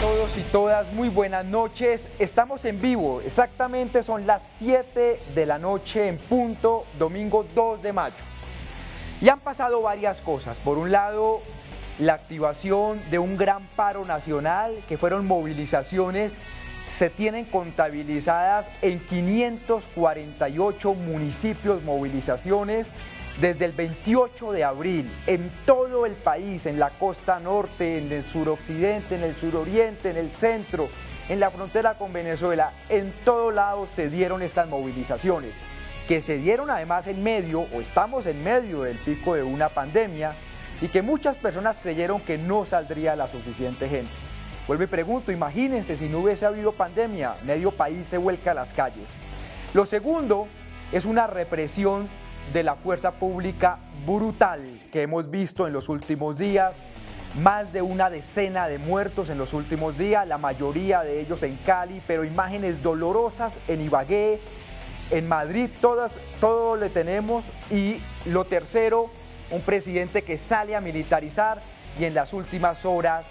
todos y todas, muy buenas noches. Estamos en vivo, exactamente son las 7 de la noche en punto, domingo 2 de mayo. Y han pasado varias cosas. Por un lado, la activación de un gran paro nacional, que fueron movilizaciones, se tienen contabilizadas en 548 municipios movilizaciones desde el 28 de abril, en todo el país, en la costa norte, en el suroccidente, en el suroriente, en el centro, en la frontera con Venezuela, en todo lado se dieron estas movilizaciones, que se dieron además en medio, o estamos en medio del pico de una pandemia, y que muchas personas creyeron que no saldría la suficiente gente. Vuelvo y pregunto, imagínense si no hubiese habido pandemia, medio país se vuelca a las calles. Lo segundo es una represión de la fuerza pública brutal que hemos visto en los últimos días, más de una decena de muertos en los últimos días, la mayoría de ellos en Cali, pero imágenes dolorosas en Ibagué, en Madrid, todo le tenemos. Y lo tercero, un presidente que sale a militarizar y en las últimas horas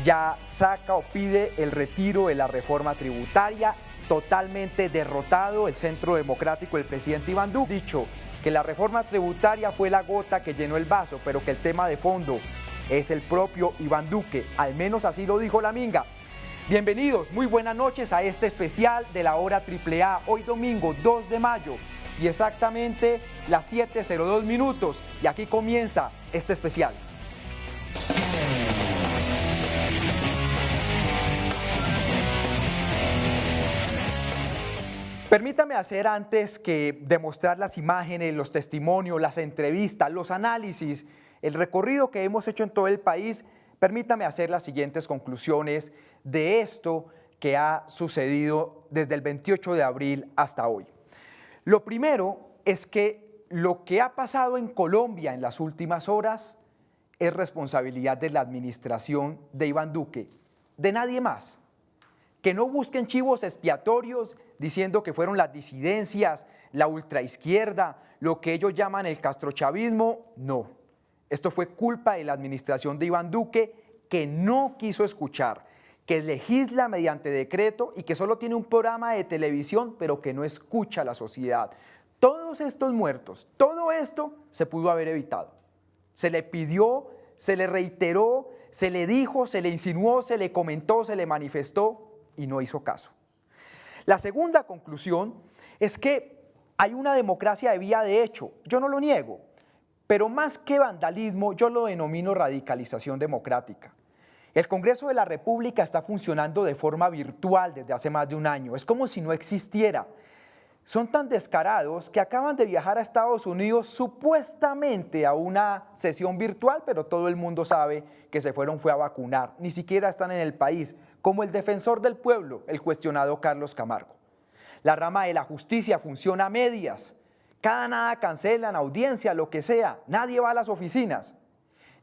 ya saca o pide el retiro de la reforma tributaria, totalmente derrotado el Centro Democrático del presidente Iván Duque. Dicho que la reforma tributaria fue la gota que llenó el vaso, pero que el tema de fondo es el propio Iván Duque, al menos así lo dijo la Minga. Bienvenidos, muy buenas noches a este especial de la hora AAA, hoy domingo 2 de mayo y exactamente las 7:02 minutos, y aquí comienza este especial. Permítame hacer, antes que demostrar las imágenes, los testimonios, las entrevistas, los análisis, el recorrido que hemos hecho en todo el país, permítame hacer las siguientes conclusiones de esto que ha sucedido desde el 28 de abril hasta hoy. Lo primero es que lo que ha pasado en Colombia en las últimas horas es responsabilidad de la administración de Iván Duque, de nadie más. Que no busquen chivos expiatorios diciendo que fueron las disidencias, la ultraizquierda, lo que ellos llaman el castrochavismo. No, esto fue culpa de la administración de Iván Duque, que no quiso escuchar, que legisla mediante decreto y que solo tiene un programa de televisión, pero que no escucha a la sociedad. Todos estos muertos, todo esto se pudo haber evitado. Se le pidió, se le reiteró, se le dijo, se le insinuó, se le comentó, se le manifestó, y no hizo caso. La segunda conclusión es que hay una democracia de vía de hecho, yo no lo niego, pero más que vandalismo yo lo denomino radicalización democrática. El Congreso de la República está funcionando de forma virtual desde hace más de un año, es como si no existiera. Son tan descarados que acaban de viajar a Estados Unidos supuestamente a una sesión virtual, pero todo el mundo sabe que fue a vacunar, ni siquiera están en el país, como el defensor del pueblo, el cuestionado Carlos Camargo. La rama de la justicia funciona a medias, cada nada cancelan, audiencia, lo que sea, nadie va a las oficinas.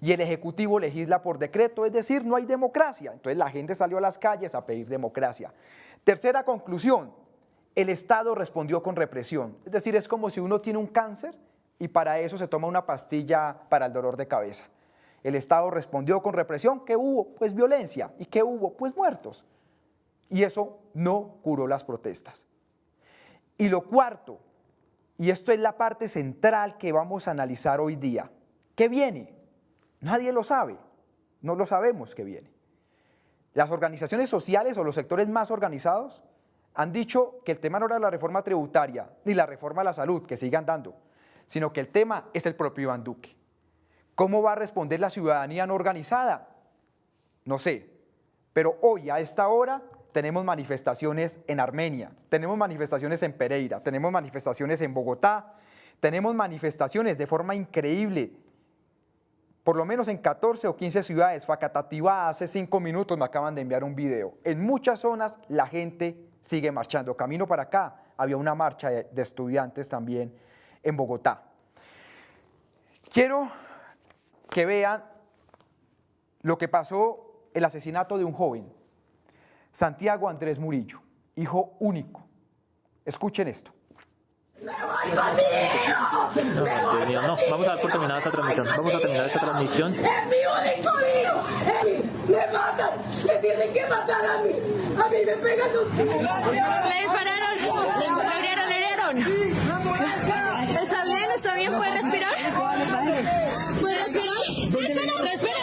Y el Ejecutivo legisla por decreto, es decir, no hay democracia. Entonces la gente salió a las calles a pedir democracia. Tercera conclusión. El Estado respondió con represión, es decir, es como si uno tiene un cáncer y para eso se toma una pastilla para el dolor de cabeza. El Estado respondió con represión. ¿Qué hubo? Pues violencia. ¿Y qué hubo? Pues muertos. Y eso no curó las protestas. Y lo cuarto, y esto es la parte central que vamos a analizar hoy día, ¿qué viene? Nadie lo sabe, no lo sabemos qué viene. Las organizaciones sociales o los sectores más organizados han dicho que el tema no era la reforma tributaria ni la reforma a la salud, que sigan dando, sino que el tema es el propio Iván Duque. ¿Cómo va a responder la ciudadanía no organizada? No sé, pero hoy a esta hora tenemos manifestaciones en Armenia, tenemos manifestaciones en Pereira, tenemos manifestaciones en Bogotá, tenemos manifestaciones de forma increíble, por lo menos en 14 o 15 ciudades. Facatativá, hace 5 minutos me acaban de enviar un video. En muchas zonas la gente sigue marchando. Camino para acá había una marcha de estudiantes también en Bogotá. Quiero que vean lo que pasó, el asesinato de un joven, Santiago Andrés Murillo, hijo único. Escuchen esto. ¡Me voy conmigo! No, Dios mío, no. Vamos a dar por terminada esta transmisión. Vamos a terminar esta transmisión. ¡Es mi único hijo! Me matan, me tienen que matar a mí me pegan los tiros. Le dispararon, le hirieron. ¿Está bien? ¿Puede respirar? ¿Puede respirar? Respira.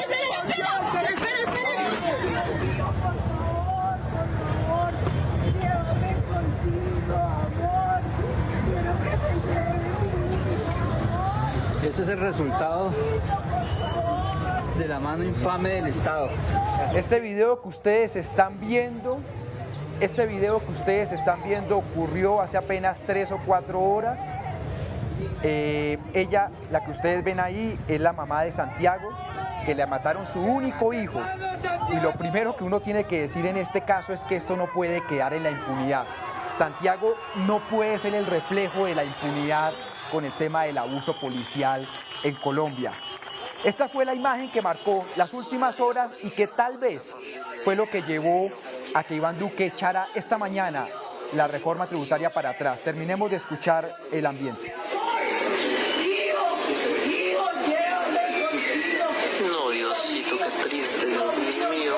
Este es el resultado de la mano infame del Estado. Este video que ustedes están viendo ocurrió hace apenas 3 o 4 horas. Ella, la que ustedes ven ahí, es la mamá de Santiago, que le mataron su único hijo. Y lo primero que uno tiene que decir en este caso es que esto no puede quedar en la impunidad. Santiago no puede ser el reflejo de la impunidad con el tema del abuso policial en Colombia. Esta fue la imagen que marcó las últimas horas y que tal vez fue lo que llevó a que Iván Duque echara esta mañana la reforma tributaria para atrás. Terminemos de escuchar el ambiente. No, Diosito, qué triste, Dios mío.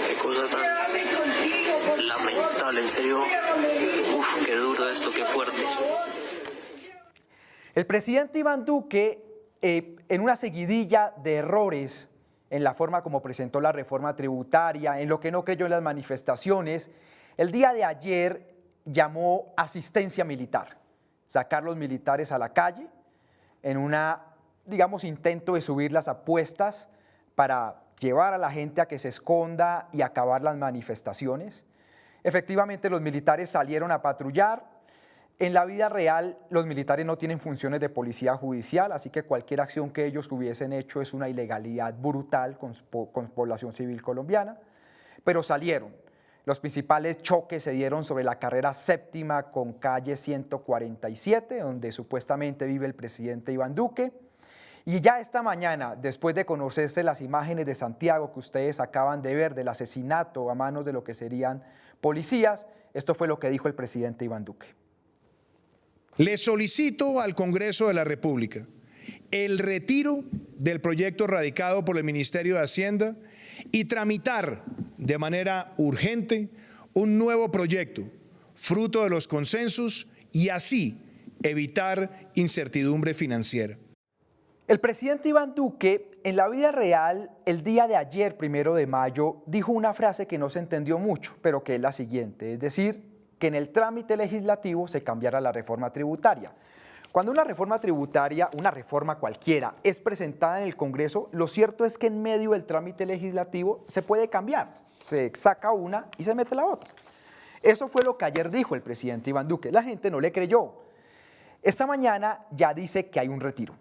Qué cosa tan lamentable, en serio. Uf, qué duro esto, qué fuerte. El presidente Iván Duque, en una seguidilla de errores en la forma como presentó la reforma tributaria, en lo que no creyó en las manifestaciones, el día de ayer llamó asistencia militar, sacar los militares a la calle en una, digamos, intento de subir las apuestas para llevar a la gente a que se esconda y acabar las manifestaciones. Efectivamente, los militares salieron a patrullar. En la vida real, los militares no tienen funciones de policía judicial, así que cualquier acción que ellos hubiesen hecho es una ilegalidad brutal con población civil colombiana, pero salieron. Los principales choques se dieron sobre la carrera séptima con calle 147, donde supuestamente vive el presidente Iván Duque. Y ya esta mañana, después de conocerse las imágenes de Santiago que ustedes acaban de ver del asesinato a manos de lo que serían policías, esto fue lo que dijo el presidente Iván Duque. Le solicito al Congreso de la República el retiro del proyecto radicado por el Ministerio de Hacienda y tramitar de manera urgente un nuevo proyecto, fruto de los consensos, y así evitar incertidumbre financiera. El presidente Iván Duque, en la vida real, el día de ayer, 1 de mayo, dijo una frase que no se entendió mucho, pero que es la siguiente, es decir, que en el trámite legislativo se cambiara la reforma tributaria. Cuando una reforma tributaria, una reforma cualquiera, es presentada en el Congreso, lo cierto es que en medio del trámite legislativo se puede cambiar, se saca una y se mete la otra. Eso fue lo que ayer dijo el presidente Iván Duque, la gente no le creyó. Esta mañana ya dice que hay un retiro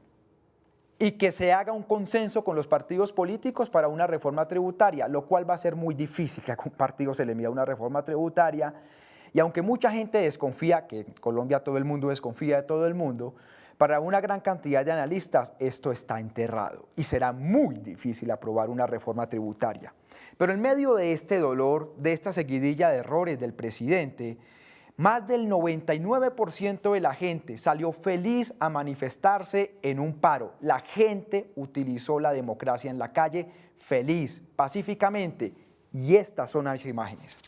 y que se haga un consenso con los partidos políticos para una reforma tributaria, lo cual va a ser muy difícil que a un partido se le mida una reforma tributaria. Y aunque mucha gente desconfía, que en Colombia todo el mundo desconfía de todo el mundo, para una gran cantidad de analistas esto está enterrado y será muy difícil aprobar una reforma tributaria. Pero en medio de este dolor, de esta seguidilla de errores del presidente, más del 99% de la gente salió feliz a manifestarse en un paro. La gente utilizó la democracia en la calle feliz, pacíficamente, y estas son las imágenes.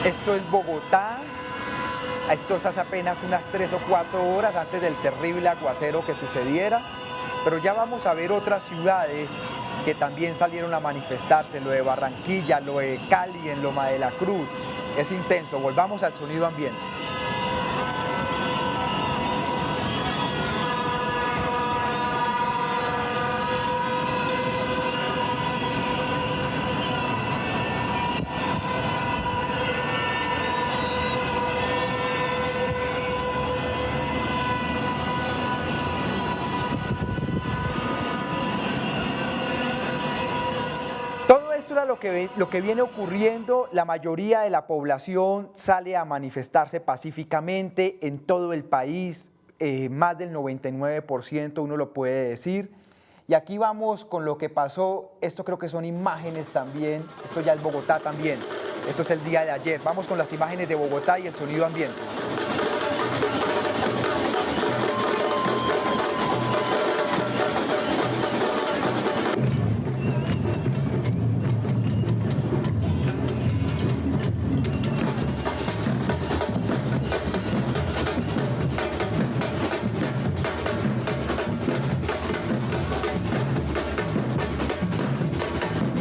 Esto es Bogotá, esto es hace apenas unas 3 o 4 horas antes del terrible aguacero que sucediera, pero ya vamos a ver otras ciudades que también salieron a manifestarse, lo de Barranquilla, lo de Cali, en Loma de la Cruz. Es intenso, volvamos al sonido ambiente. Lo que viene ocurriendo, la mayoría de la población sale a manifestarse pacíficamente en todo el país. más del 99%, uno lo puede decir. Y aquí vamos con lo que pasó. Esto creo que son imágenes también. Esto ya es Bogotá también. Esto es el día de ayer. Vamos con las imágenes de Bogotá y el sonido ambiente.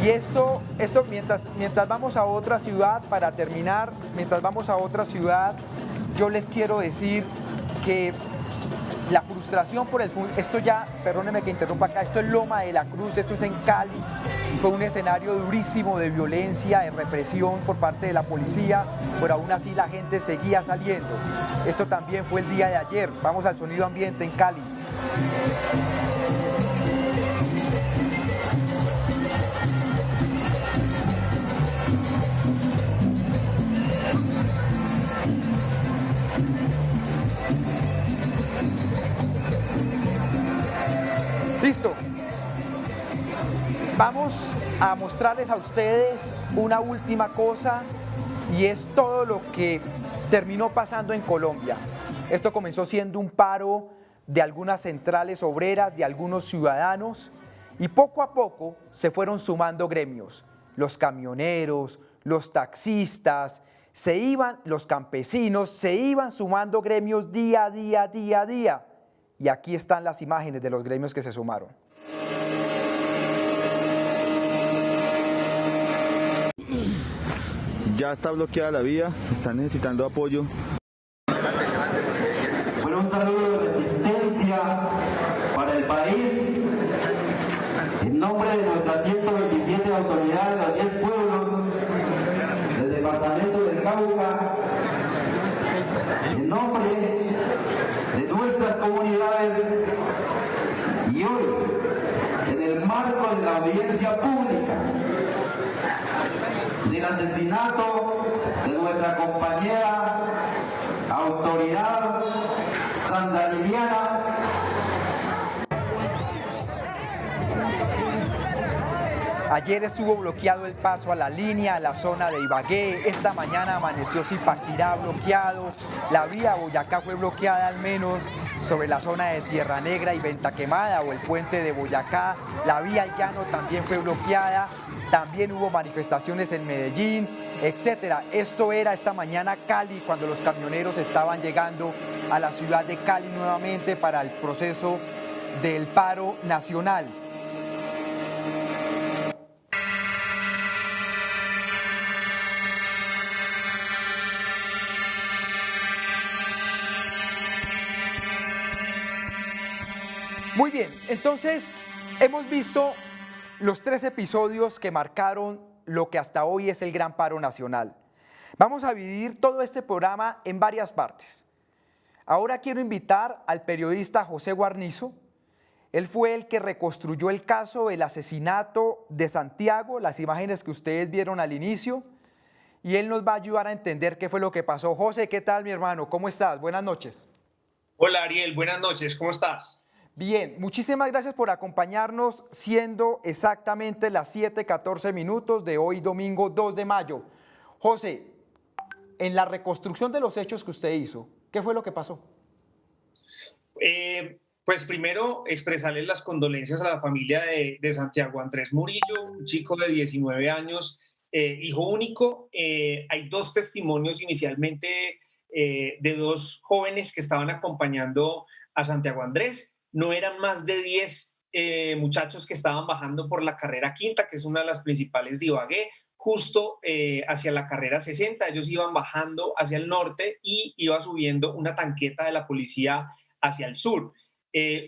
Y esto mientras vamos a otra ciudad, para terminar, mientras vamos a otra ciudad, yo les quiero decir que la frustración por esto ya, perdónenme que interrumpa acá, esto es Loma de la Cruz, esto es en Cali, fue un escenario durísimo de violencia, de represión por parte de la policía, pero aún así la gente seguía saliendo. Esto también fue el día de ayer. Vamos al sonido ambiente en Cali. Listo. Vamos a mostrarles a ustedes una última cosa y es todo lo que terminó pasando en Colombia. Esto comenzó siendo un paro de algunas centrales obreras, de algunos ciudadanos, y poco a poco se fueron sumando gremios. Los camioneros, los taxistas, los campesinos, se iban sumando gremios día a día. Y aquí están las imágenes de los gremios que se sumaron. Ya está bloqueada la vía, están necesitando apoyo. Bueno, un saludo de resistencia para el país. En nombre de nuestras 127 autoridades, los 10 pueblos del departamento del Cauca, en nombre de nuestras comunidades, y hoy, en el marco de la audiencia pública del asesinato de nuestra compañera autoridad santandereana, ayer estuvo bloqueado el paso a la línea, a la zona de Ibagué. Esta mañana amaneció Zipaquirá bloqueado. La vía a Boyacá fue bloqueada al menos sobre la zona de Tierra Negra y Venta Quemada o el puente de Boyacá. La vía al Llano también fue bloqueada. También hubo manifestaciones en Medellín, etcétera. Esto era esta mañana Cali, cuando los camioneros estaban llegando a la ciudad de Cali nuevamente para el proceso del paro nacional. Muy bien, entonces hemos visto los 3 episodios que marcaron lo que hasta hoy es el gran paro nacional. Vamos a dividir todo este programa en varias partes. Ahora quiero invitar al periodista José Guarnizo. Él fue el que reconstruyó el caso del asesinato de Santiago, las imágenes que ustedes vieron al inicio, y él nos va a ayudar a entender qué fue lo que pasó. José, ¿qué tal, mi hermano? ¿Cómo estás? Buenas noches. Hola, Ariel. Buenas noches. ¿Cómo estás? Bien, muchísimas gracias por acompañarnos, siendo exactamente las 7:14 minutos de hoy, domingo 2 de mayo. José, en la reconstrucción de los hechos que usted hizo, ¿qué fue lo que pasó? Pues primero expresarles las condolencias a la familia de Santiago Andrés Murillo, un chico de 19 años, hijo único. Hay 2 testimonios inicialmente de 2 jóvenes que estaban acompañando a Santiago Andrés. No eran más de 10 muchachos que estaban bajando por la carrera quinta, que es una de las principales de Ibagué, justo hacia la carrera 60. Ellos iban bajando hacia el norte y iba subiendo una tanqueta de la policía hacia el sur.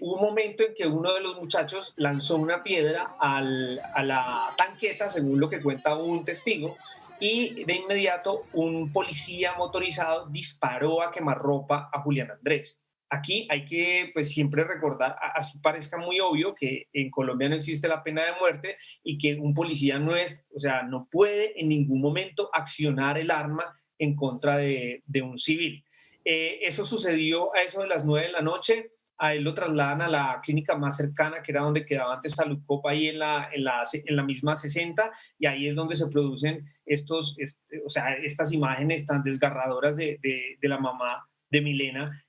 Hubo un momento en que uno de los muchachos lanzó una piedra a la tanqueta, según lo que cuenta un testigo, y de inmediato un policía motorizado disparó a quemarropa a Julián Andrés. Aquí hay que siempre recordar, así parezca muy obvio, que en Colombia no existe la pena de muerte y que un policía no puede en ningún momento accionar el arma en contra de un civil. Eso sucedió a eso de las 9 de la noche. A él lo trasladan a la clínica más cercana, que era donde quedaba antes Saludcop, ahí en la misma 60, y ahí es donde se producen estas imágenes tan desgarradoras de la mamá de Milena,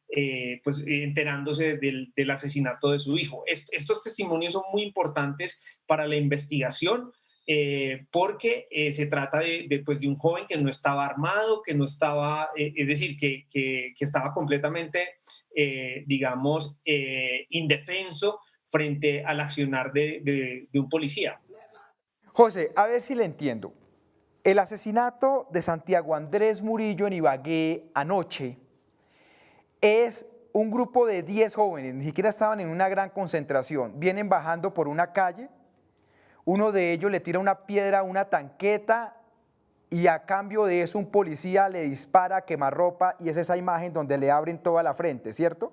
pues enterándose del asesinato de su hijo. Estos testimonios son muy importantes para la investigación, porque se trata de un joven que no estaba armado, que no estaba, es decir, que estaba completamente, indefenso frente al accionar de un policía. José, a ver si le entiendo. El asesinato de Santiago Andrés Murillo en Ibagué anoche es un grupo de 10 jóvenes, ni siquiera estaban en una gran concentración, vienen bajando por una calle. Uno de ellos le tira una piedra a una tanqueta y a cambio de eso un policía le dispara a quemarropa y es esa imagen donde le abren toda la frente, ¿cierto?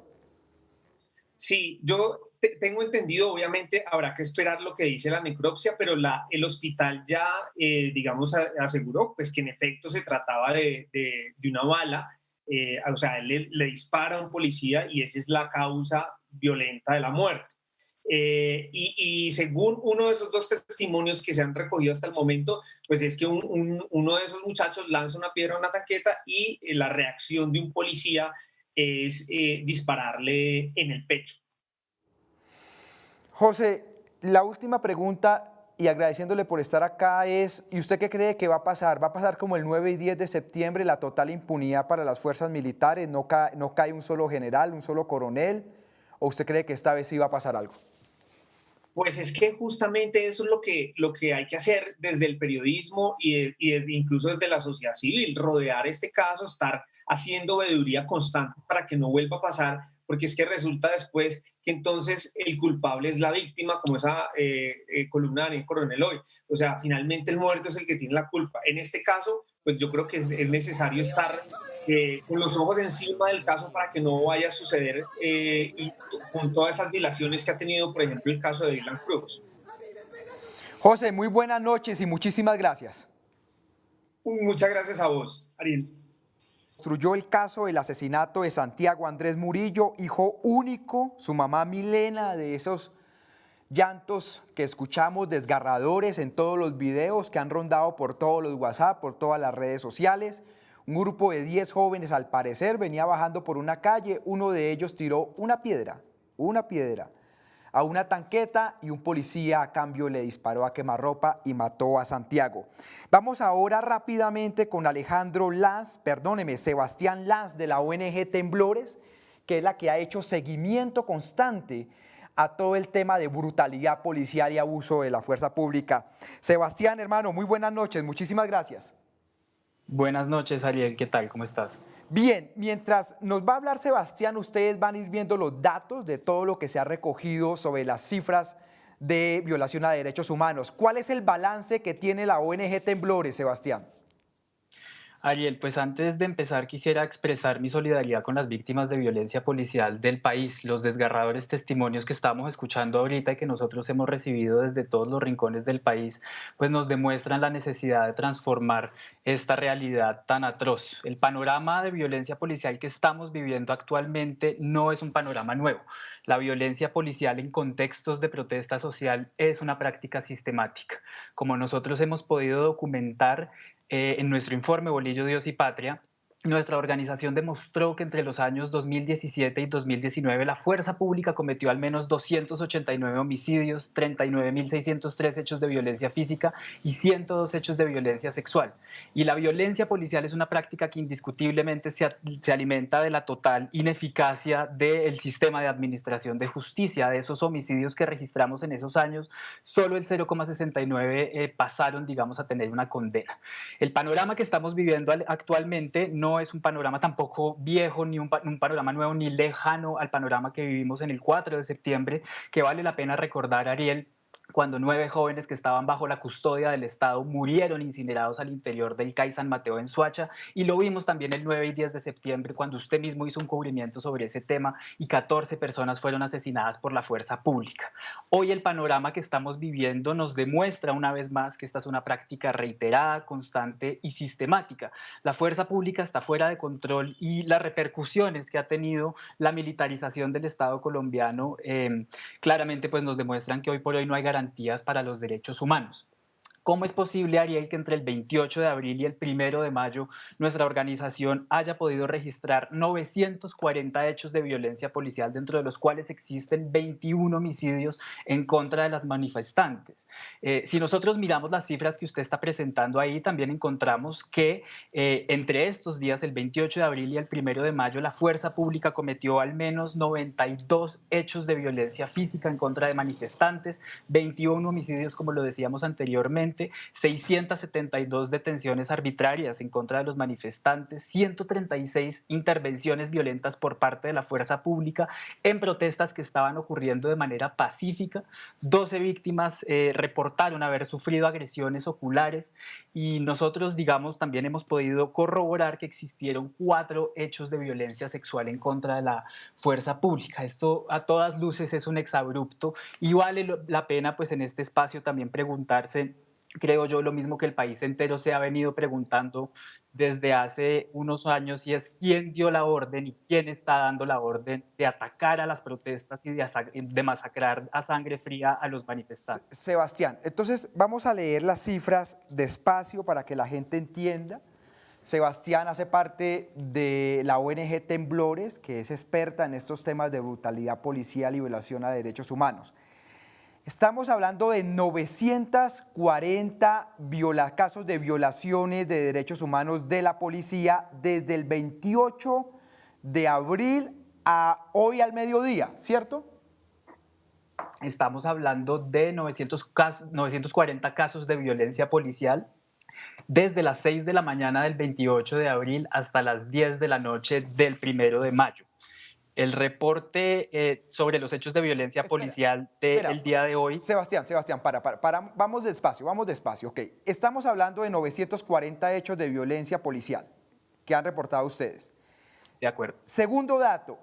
Sí, yo tengo entendido, obviamente habrá que esperar lo que dice la necropsia, pero el hospital ya, aseguró pues, que en efecto se trataba de una bala, o sea, él le dispara a un policía y esa es la causa violenta de la muerte. Y según uno de esos dos testimonios que se han recogido hasta el momento, pues es que uno de esos muchachos lanza una piedra a una tanqueta y la reacción de un policía es dispararle en el pecho. José, la última pregunta y agradeciéndole por estar acá es, ¿y usted qué cree que va a pasar? ¿Va a pasar como el 9 y 10 de septiembre, la total impunidad para las fuerzas militares? ¿No cae un solo general, un solo coronel? ¿O usted cree que esta vez sí va a pasar algo? Pues es que justamente eso es lo que hay que hacer desde el periodismo y incluso desde la sociedad civil, rodear este caso, estar haciendo veeduría constante para que no vuelva a pasar, porque es que resulta después que entonces el culpable es la víctima, como esa columna de Daniel Coronel hoy. O sea, finalmente el muerto es el que tiene la culpa. En este caso, pues yo creo que es necesario estar con los ojos encima del caso para que no vaya a suceder y con todas esas dilaciones que ha tenido, por ejemplo, el caso de Dylan Cruz. José, muy buenas noches y muchísimas gracias. Muchas gracias a vos, Ariel. Construyó el caso del asesinato de Santiago Andrés Murillo, hijo único, su mamá Milena, de esos llantos que escuchamos desgarradores en todos los videos que han rondado por todos los WhatsApp, por todas las redes sociales. Un grupo de 10 jóvenes, al parecer, venía bajando por una calle. Uno de ellos tiró una piedra a una tanqueta y un policía a cambio le disparó a quemarropa y mató a Santiago. Vamos ahora rápidamente con Sebastián Lanz de la ONG Temblores, que es la que ha hecho seguimiento constante a todo el tema de brutalidad policial y abuso de la fuerza pública. Sebastián, hermano, muy buenas noches, muchísimas gracias. Buenas noches, Ariel, ¿qué tal? ¿Cómo estás? Bien, mientras nos va a hablar Sebastián, ustedes van a ir viendo los datos de todo lo que se ha recogido sobre las cifras de violación a derechos humanos. ¿Cuál es el balance que tiene la ONG Temblores, Sebastián? Ariel, pues antes de empezar quisiera expresar mi solidaridad con las víctimas de violencia policial del país. Los desgarradores testimonios que estamos escuchando ahorita y que nosotros hemos recibido desde todos los rincones del país, pues nos demuestran la necesidad de transformar esta realidad tan atroz. El panorama de violencia policial que estamos viviendo actualmente no es un panorama nuevo. La violencia policial en contextos de protesta social es una práctica sistemática. Como nosotros hemos podido documentar en nuestro informe Bolillo, Dios y Patria, nuestra organización demostró que entre los años 2017 y 2019 la fuerza pública cometió al menos 289 homicidios, 39.603 hechos de violencia física y 102 hechos de violencia sexual. Y la violencia policial es una práctica que indiscutiblemente se alimenta de la total ineficacia del sistema de administración de justicia. De esos homicidios que registramos en esos años, solo el 0,69 pasaron, digamos, a tener una condena. El panorama que estamos viviendo actualmente no es un panorama tampoco viejo, ni un panorama nuevo, ni lejano al panorama que vivimos en el 4 de septiembre, que vale la pena recordar, Ariel, cuando 9 jóvenes que estaban bajo la custodia del Estado murieron incinerados al interior del CAI San Mateo en Soacha, y lo vimos también el 9 y 10 de septiembre cuando usted mismo hizo un cubrimiento sobre ese tema y 14 personas fueron asesinadas por la fuerza pública. Hoy el panorama que estamos viviendo nos demuestra una vez más que esta es una práctica reiterada, constante y sistemática. La fuerza pública está fuera de control y las repercusiones que ha tenido la militarización del Estado colombiano claramente pues nos demuestran que hoy por hoy no hay garantías para los derechos humanos. ¿Cómo es posible, Ariel, que entre el 28 de abril y el 1 de mayo nuestra organización haya podido registrar 940 hechos de violencia policial, dentro de los cuales existen 21 homicidios en contra de las manifestantes? Si nosotros miramos las cifras que usted está presentando ahí, también encontramos que entre estos días, el 28 de abril y el 1 de mayo, la fuerza pública cometió al menos 92 hechos de violencia física en contra de manifestantes, 21 homicidios, como lo decíamos anteriormente, 672 detenciones arbitrarias en contra de los manifestantes, 136 intervenciones violentas por parte de la fuerza pública en protestas que estaban ocurriendo de manera pacífica, 12 víctimas reportaron haber sufrido agresiones oculares, y nosotros, digamos, también hemos podido corroborar que existieron 4 hechos de violencia sexual en contra de la fuerza pública. Esto a todas luces es un exabrupto y vale la pena pues en este espacio también preguntarse, creo yo, lo mismo que el país entero se ha venido preguntando desde hace unos años, y es quién dio la orden y quién está dando la orden de atacar a las protestas y de masacrar a sangre fría a los manifestantes. Sebastián, entonces vamos a leer las cifras despacio para que la gente entienda. Sebastián hace parte de la ONG Temblores, que es experta en estos temas de brutalidad policial y violación a derechos humanos. Estamos hablando de 940 casos de violaciones de derechos humanos de la policía desde el 28 de abril a hoy al mediodía, ¿cierto? Estamos hablando de 940 casos de violencia policial desde las 6 de la mañana del 28 de abril hasta las 10 de la noche del 1 de mayo. El reporte sobre los hechos de violencia policial del día de hoy... Sebastián, vamos despacio, ok. Estamos hablando de 940 hechos de violencia policial que han reportado ustedes. De acuerdo. Segundo dato,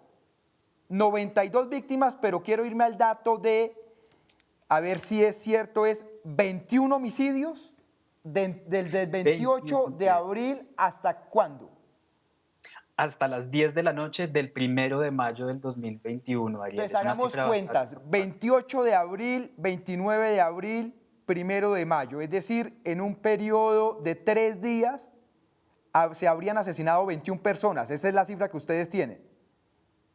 92 víctimas, pero quiero irme al dato de, a ver si es cierto, es 21 homicidios del 28 de abril ¿hasta cuándo? Hasta las 10 de la noche del 1 de mayo del 2021, Ariel. Entonces hagamos cuentas, 28 de abril, 29 de abril, 1 de mayo, es decir, en un periodo de 3 días se habrían asesinado 21 personas, esa es la cifra que ustedes tienen.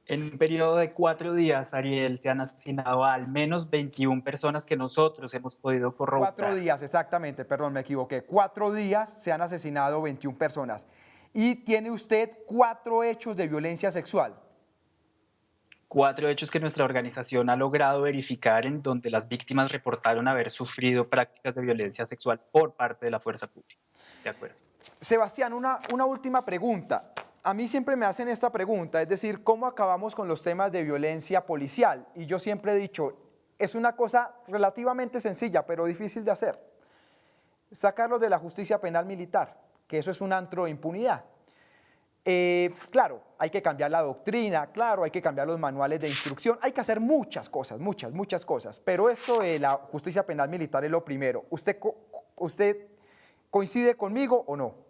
En un periodo de 4 días, Ariel, se han asesinado a al menos 21 personas que nosotros hemos podido corroborar. 4 días, exactamente, perdón, me equivoqué, 4 días se han asesinado 21 personas. Y tiene usted 4 hechos de violencia sexual. 4 hechos que nuestra organización ha logrado verificar en donde las víctimas reportaron haber sufrido prácticas de violencia sexual por parte de la fuerza pública. De acuerdo. Sebastián, una última pregunta. A mí siempre me hacen esta pregunta, es decir, ¿cómo acabamos con los temas de violencia policial? Y yo siempre he dicho, es una cosa relativamente sencilla, pero difícil de hacer. Sacarlos de la justicia penal militar, que eso es un antro de impunidad. Claro, hay que cambiar la doctrina, claro, hay que cambiar los manuales de instrucción, hay que hacer muchas cosas, muchas cosas, pero esto de la justicia penal militar es lo primero. ¿Usted coincide conmigo o no?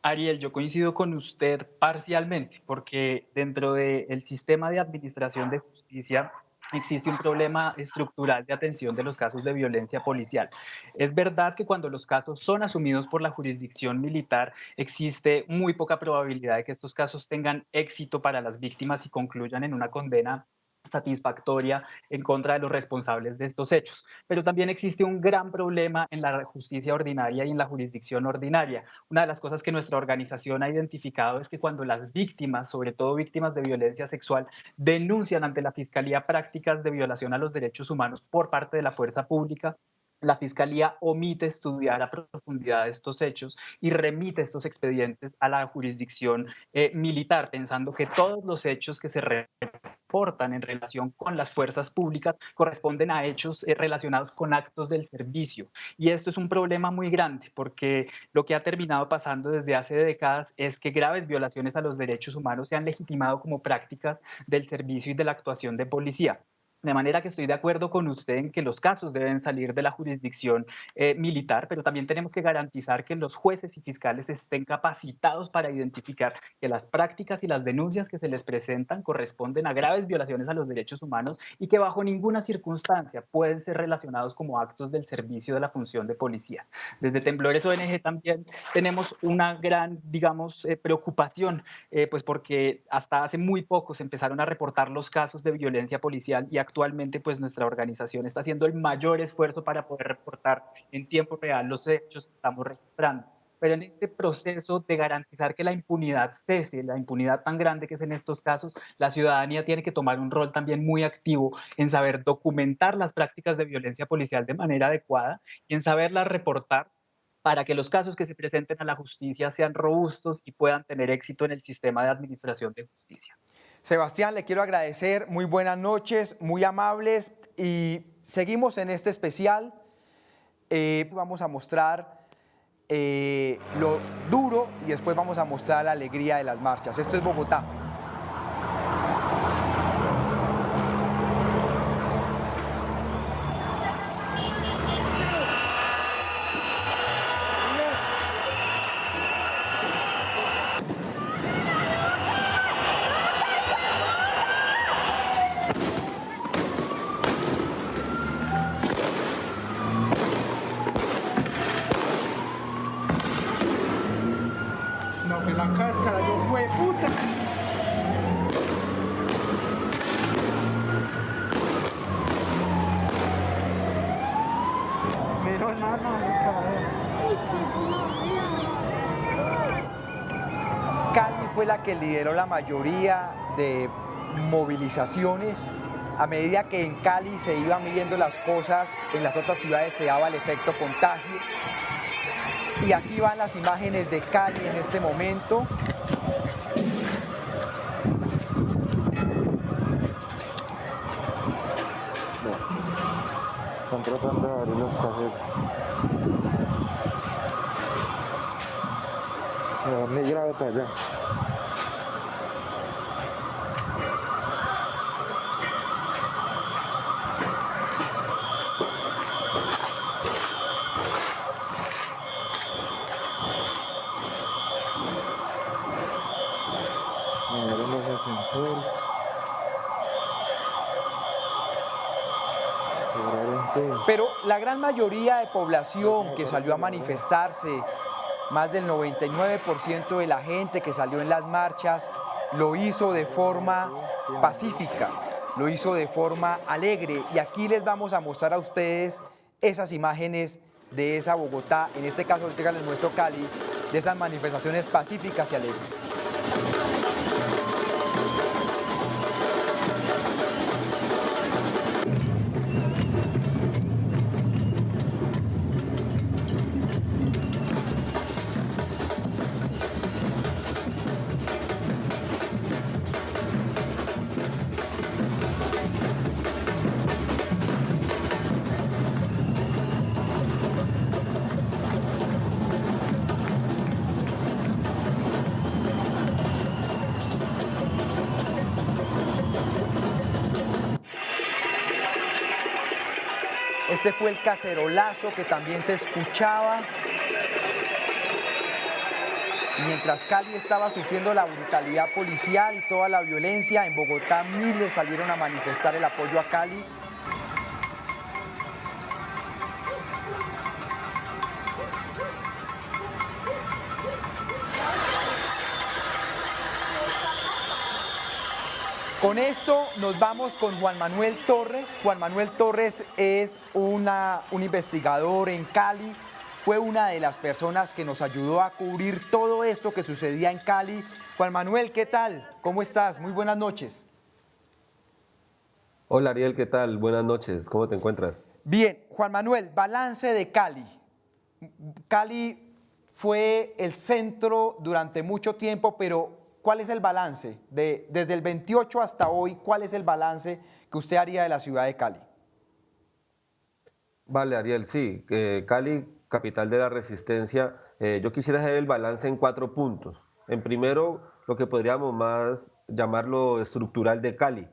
Ariel, yo coincido con usted parcialmente, porque dentro del sistema de administración de justicia existe un problema estructural de atención de los casos de violencia policial. Es verdad que cuando los casos son asumidos por la jurisdicción militar, existe muy poca probabilidad de que estos casos tengan éxito para las víctimas y concluyan en una condena satisfactoria en contra de los responsables de estos hechos. Pero también existe un gran problema en la justicia ordinaria y en la jurisdicción ordinaria. Una de las cosas que nuestra organización ha identificado es que cuando las víctimas, sobre todo víctimas de violencia sexual, denuncian ante la Fiscalía prácticas de violación a los derechos humanos por parte de la fuerza pública, la Fiscalía omite estudiar a profundidad estos hechos y remite estos expedientes a la jurisdicción militar, pensando que todos los hechos que se comportan en relación con las fuerzas públicas corresponden a hechos relacionados con actos del servicio. Y esto es un problema muy grande porque lo que ha terminado pasando desde hace décadas es que graves violaciones a los derechos humanos se han legitimado como prácticas del servicio y de la actuación de policía. De manera que estoy de acuerdo con usted en que los casos deben salir de la jurisdicción militar, pero también tenemos que garantizar que los jueces y fiscales estén capacitados para identificar que las prácticas y las denuncias que se les presentan corresponden a graves violaciones a los derechos humanos y que bajo ninguna circunstancia pueden ser relacionados como actos del servicio de la función de policía. Desde Temblores ONG también tenemos una gran, digamos, preocupación, pues porque hasta hace muy poco se empezaron a reportar los casos de violencia policial y actualmente pues nuestra organización está haciendo el mayor esfuerzo para poder reportar en tiempo real los hechos que estamos registrando. Pero en este proceso de garantizar que la impunidad cese, la impunidad tan grande que es en estos casos, la ciudadanía tiene que tomar un rol también muy activo en saber documentar las prácticas de violencia policial de manera adecuada y en saberlas reportar para que los casos que se presenten a la justicia sean robustos y puedan tener éxito en el sistema de administración de justicia. Sebastián, le quiero agradecer, muy buenas noches, muy amables, y seguimos en este especial. Vamos a mostrar lo duro y después vamos a mostrar la alegría de las marchas. Esto es Bogotá. No, que la cáscara, yo fue puta. Pero Cali fue la que lideró la mayoría de movilizaciones. A medida que en Cali se iban midiendo las cosas, en las otras ciudades se daba el efecto contagio. Y aquí van las imágenes de Cali en este momento. Están tratando de abrir los casetos. Me grave para allá. Pero la gran mayoría de población que salió a manifestarse, más del 99% de la gente que salió en las marchas, lo hizo de forma pacífica, lo hizo de forma alegre. Y aquí les vamos a mostrar a ustedes esas imágenes de esa Bogotá, en este caso ahorita les muestro Cali, de esas manifestaciones pacíficas y alegres. Este fue el cacerolazo que también se escuchaba. Mientras Cali estaba sufriendo la brutalidad policial y toda la violencia, en Bogotá miles salieron a manifestar el apoyo a Cali. Con esto nos vamos con Juan Manuel Torres. Juan Manuel Torres es un investigador en Cali. Fue una de las personas que nos ayudó a cubrir todo esto que sucedía en Cali. Juan Manuel, ¿qué tal? ¿Cómo estás? Muy buenas noches. Hola Ariel, ¿qué tal? Buenas noches, ¿cómo te encuentras? Bien, Juan Manuel, balance de Cali. Cali fue el centro durante mucho tiempo, pero ¿cuál es el balance? Desde el 28 hasta hoy, ¿cuál es el balance que usted haría de la ciudad de Cali? Vale, Ariel, sí, Cali, capital de la resistencia, yo quisiera hacer el balance en 4 puntos. En primero, lo que podríamos más llamarlo estructural de Cali,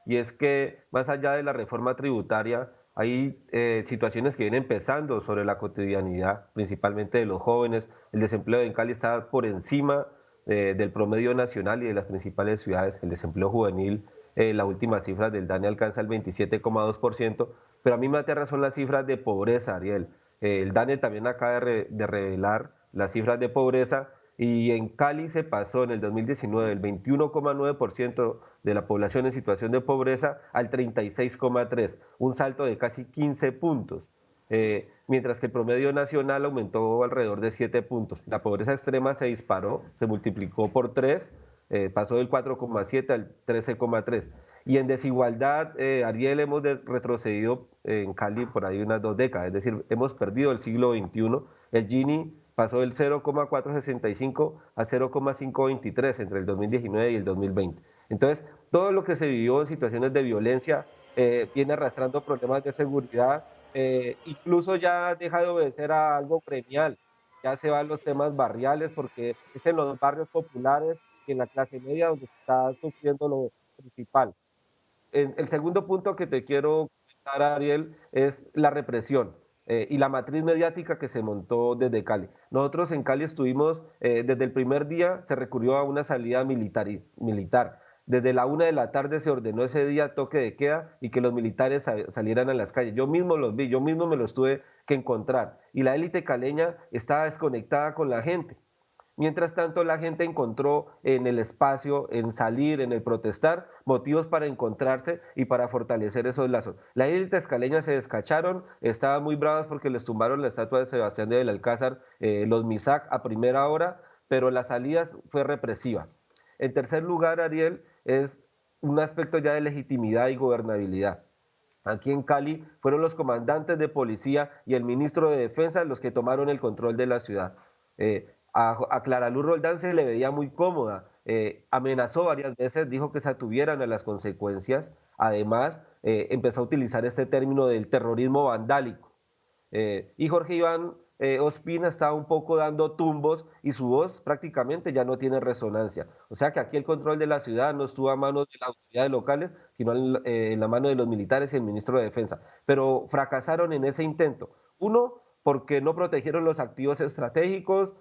y es que más allá de la reforma tributaria, hay situaciones que vienen pesando sobre la cotidianidad, principalmente de los jóvenes. El desempleo en Cali está por encima del promedio nacional y de las principales ciudades. El desempleo juvenil, la última cifra del DANE alcanza el 27,2%, pero a mí me aterra son las cifras de pobreza, Ariel. El DANE también acaba de revelar las cifras de pobreza y en Cali se pasó en el 2019 el 21,9% de la población en situación de pobreza al 36,3%, un salto de casi 15 puntos. Mientras que el promedio nacional aumentó alrededor de 7 puntos. La pobreza extrema se disparó, se multiplicó por 3, pasó del 4,7 al 13,3. Y en desigualdad, Ariel, hemos retrocedido en Cali por ahí unas 2 décadas, es decir, hemos perdido el siglo XXI. El Gini pasó del 0,465 a 0,523 entre el 2019 y el 2020. Entonces, todo lo que se vivió en situaciones de violencia viene arrastrando problemas de seguridad, incluso ya deja de obedecer a algo gremial, ya se van los temas barriales porque es en los barrios populares y en la clase media donde se está sufriendo lo principal. El segundo punto que te quiero comentar, Ariel, es la represión y la matriz mediática que se montó desde Cali. Nosotros en Cali estuvimos, desde el primer día se recurrió a una salida militar. Desde la 1 de la tarde se ordenó ese día toque de queda y que los militares salieran a las calles. Yo mismo los vi, yo mismo me los tuve que encontrar. Y la élite caleña estaba desconectada con la gente. Mientras tanto, la gente encontró en el espacio, en salir, en el protestar, motivos para encontrarse y para fortalecer esos lazos. Las élites caleñas se descacharon, estaban muy bravas porque les tumbaron la estatua de Sebastián de Belalcázar, los MISAC a primera hora, pero la salida fue represiva. En tercer lugar, Ariel, es un aspecto ya de legitimidad y gobernabilidad. Aquí en Cali fueron los comandantes de policía y el ministro de Defensa los que tomaron el control de la ciudad. A Clara Luz Roldán se le veía muy cómoda, amenazó varias veces, dijo que se atuvieran a las consecuencias. Además, empezó a utilizar este término del terrorismo vandálico. Y Jorge Iván Ospina estaba un poco dando tumbos y su voz prácticamente ya no tiene resonancia. O sea que aquí el control de la ciudad no estuvo a manos de las autoridades locales, sino en la mano de los militares y el ministro de Defensa. Pero fracasaron en ese intento. Uno, porque no protegieron los activos estratégicos.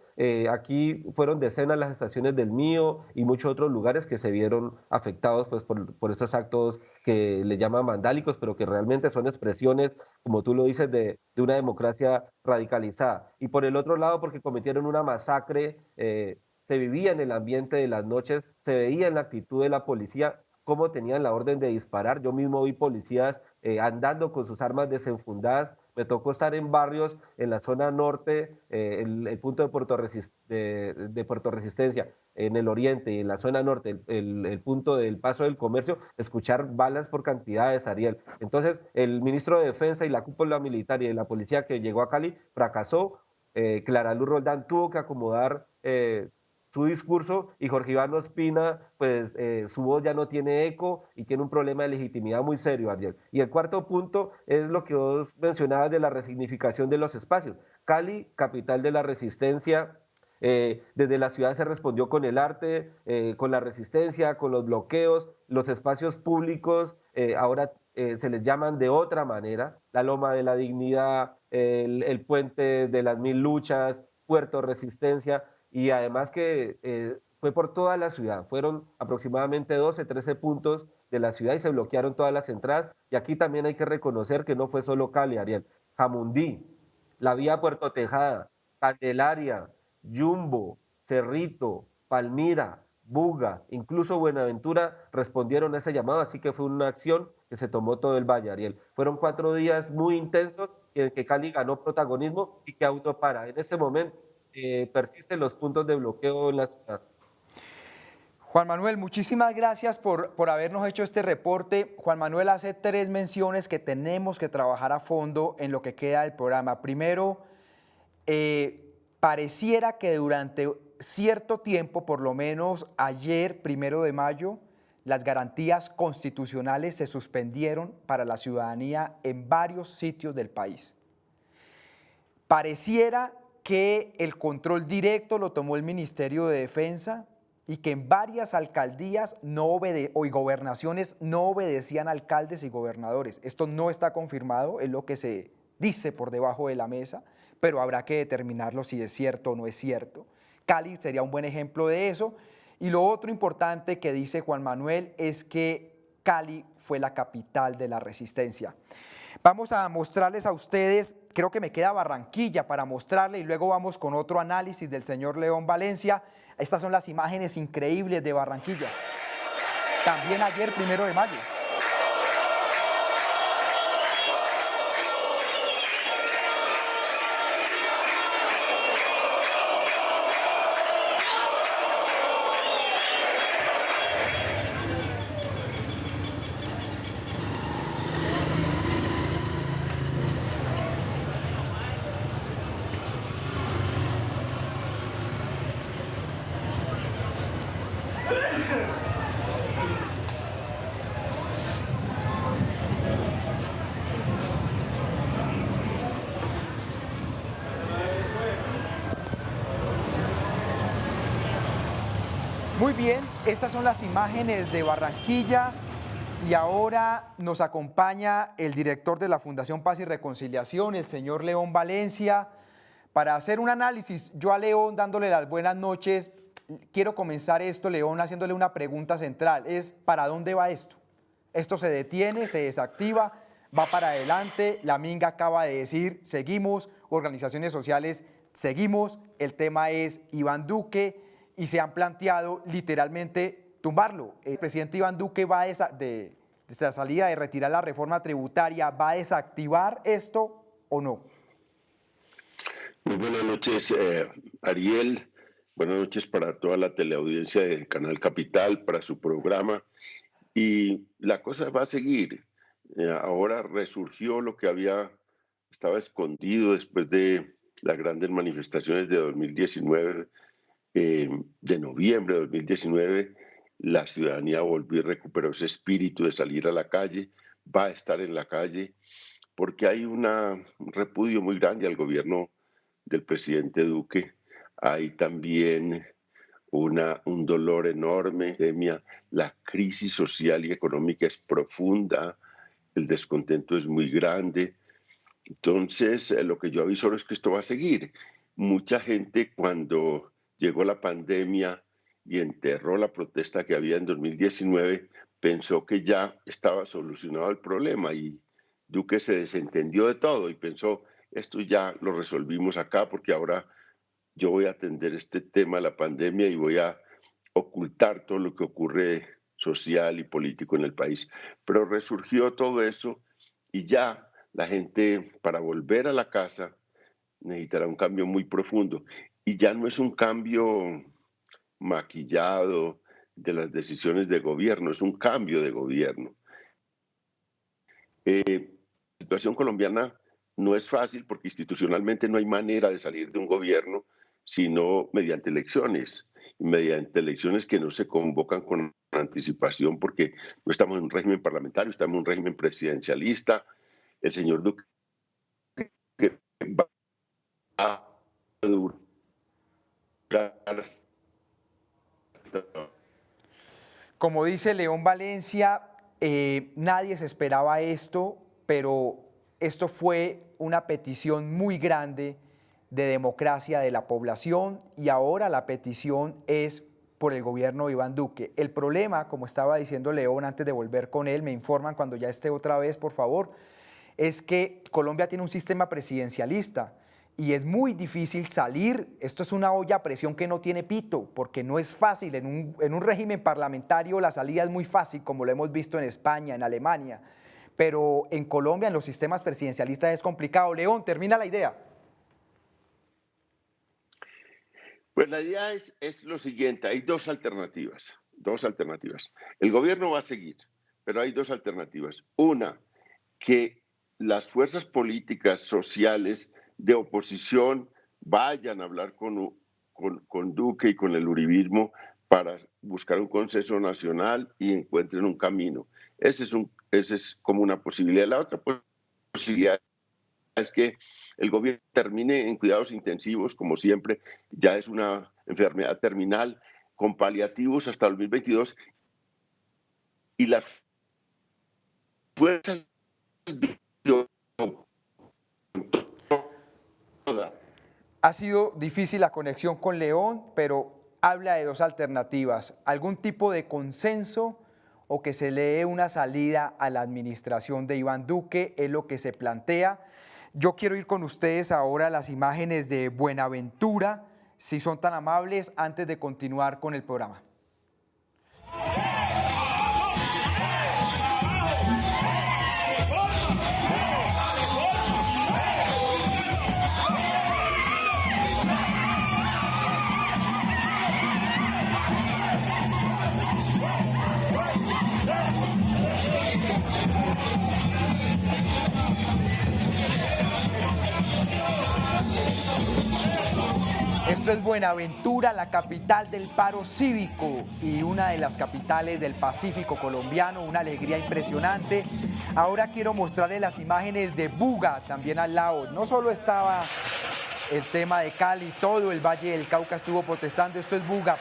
Aquí fueron decenas las estaciones del Mío y muchos otros lugares que se vieron afectados pues, por estos actos que le llaman vandálicos, pero que realmente son expresiones, como tú lo dices, de una democracia radicalizada. Y por el otro lado, porque cometieron una masacre, se vivía en el ambiente de las noches, se veía en la actitud de la policía cómo tenían la orden de disparar. Yo mismo vi policías andando con sus armas desenfundadas. Me tocó estar en barrios en la zona norte, el punto de Puerto Resistencia, en el oriente y en la zona norte, el punto del Paso del Comercio, escuchar balas por cantidades, Ariel. Entonces, el ministro de Defensa y la cúpula militar y de la policía que llegó a Cali fracasó. Clara Luz Roldán tuvo que acomodar su discurso y Jorge Iván Ospina, pues su voz ya no tiene eco y tiene un problema de legitimidad muy serio, Ariel. Y el cuarto punto es lo que vos mencionabas de la resignificación de los espacios. Cali, capital de la resistencia, desde la ciudad se respondió con el arte, con la resistencia, con los bloqueos, los espacios públicos, ahora se les llaman de otra manera, la Loma de la Dignidad, el Puente de las Mil Luchas, Puerto Resistencia, y además que fue por toda la ciudad, fueron aproximadamente 12, 13 puntos de la ciudad y se bloquearon todas las entradas. Y aquí también hay que reconocer que no fue solo Cali, Ariel. Jamundí, la vía Puerto Tejada, Candelaria, Yumbo, Cerrito, Palmira, Buga, incluso Buenaventura respondieron a ese llamado, así que fue una acción que se tomó todo el valle, Ariel. Fueron 4 días muy intensos en el que Cali ganó protagonismo y que aún no para. En ese momento persisten los puntos de bloqueo en la ciudad. Juan Manuel, muchísimas gracias por habernos hecho este reporte. Juan Manuel hace 3 menciones que tenemos que trabajar a fondo en lo que queda del programa. Primero, pareciera que durante cierto tiempo, por lo menos ayer, 1 de mayo, las garantías constitucionales se suspendieron para la ciudadanía en varios sitios del país. Pareciera que el control directo lo tomó el Ministerio de Defensa y que en varias alcaldías y gobernaciones no obedecían alcaldes y gobernadores. Esto no está confirmado, es lo que se dice por debajo de la mesa, pero habrá que determinarlo si es cierto o no es cierto. Cali sería un buen ejemplo de eso. Y lo otro importante que dice Juan Manuel es que Cali fue la capital de la resistencia. Vamos a mostrarles a ustedes, creo que me queda Barranquilla para mostrarle y luego vamos con otro análisis del señor León Valencia. Estas son las imágenes increíbles de Barranquilla. También ayer, 1 de mayo. Muy bien, estas son las imágenes de Barranquilla y ahora nos acompaña el director de la Fundación Paz y Reconciliación, el señor León Valencia, para hacer un análisis. Yo a León, dándole las buenas noches, quiero comenzar esto, León, haciéndole una pregunta central, es ¿para dónde va esto? Esto se detiene, se desactiva, va para adelante, la Minga acaba de decir, seguimos, organizaciones sociales, seguimos, el tema es Iván Duque, y se han planteado literalmente tumbarlo. El presidente Iván Duque va de la salida de retirar la reforma tributaria, ¿va a desactivar esto o no? Muy buenas noches, Ariel. Buenas noches para toda la teleaudiencia del Canal Capital, para su programa. Y la cosa va a seguir. Ahora resurgió lo que estaba escondido después de las grandes manifestaciones de 2019, de noviembre de 2019, la ciudadanía volvió y recuperó ese espíritu de salir a la calle, va a estar en la calle, porque hay un repudio muy grande al gobierno del presidente Duque, hay también un dolor enorme, la crisis social y económica es profunda, el descontento es muy grande. Entonces, lo que yo aviso es que esto va a seguir. Mucha gente cuando llegó la pandemia y enterró la protesta que había en 2019, pensó que ya estaba solucionado el problema y Duque se desentendió de todo y pensó, esto ya lo resolvimos acá porque ahora yo voy a atender este tema de la pandemia y voy a ocultar todo lo que ocurre social y político en el país. Pero resurgió todo eso y ya la gente, para volver a la casa, necesitará un cambio muy profundo. Y ya no es un cambio maquillado de las decisiones de gobierno, es un cambio de gobierno. La situación colombiana no es fácil porque institucionalmente no hay manera de salir de un gobierno sino mediante elecciones, y mediante elecciones que no se convocan con anticipación porque no estamos en un régimen parlamentario, estamos en un régimen presidencialista. El señor Duque va a durar. Como dice León Valencia, nadie se esperaba esto, pero esto fue una petición muy grande de democracia de la población y ahora la petición es por el gobierno de Iván Duque. El problema, como estaba diciendo León antes de volver con él, me informan cuando ya esté otra vez, por favor, es que Colombia tiene un sistema presidencialista y es muy difícil salir. Esto es una olla a presión que no tiene pito, porque no es fácil. En un régimen parlamentario la salida es muy fácil, como lo hemos visto en España, en Alemania, pero en Colombia, en los sistemas presidencialistas es complicado. León, termina la idea. Pues la idea es lo siguiente, hay dos alternativas. El gobierno va a seguir, pero hay dos alternativas. Una, que las fuerzas políticas, sociales, de oposición vayan a hablar con con Duque y con el uribismo para buscar un consenso nacional y encuentren un camino. Ese es como una posibilidad. La otra posibilidad es que el gobierno termine en cuidados intensivos, como siempre, ya es una enfermedad terminal, con paliativos hasta 2022, y las fuerzas Ha sido difícil la conexión con León, pero habla de dos alternativas: algún tipo de consenso o que se le dé una salida a la administración de Iván Duque, es lo que se plantea. Yo quiero ir con ustedes ahora a las imágenes de Buenaventura, si son tan amables, antes de continuar con el programa. Esto es Buenaventura, la capital del paro cívico y una de las capitales del Pacífico colombiano, una alegría impresionante. Ahora quiero mostrarles las imágenes de Buga, también al lado. No solo estaba el tema de Cali, todo el Valle del Cauca estuvo protestando. Esto es Buga.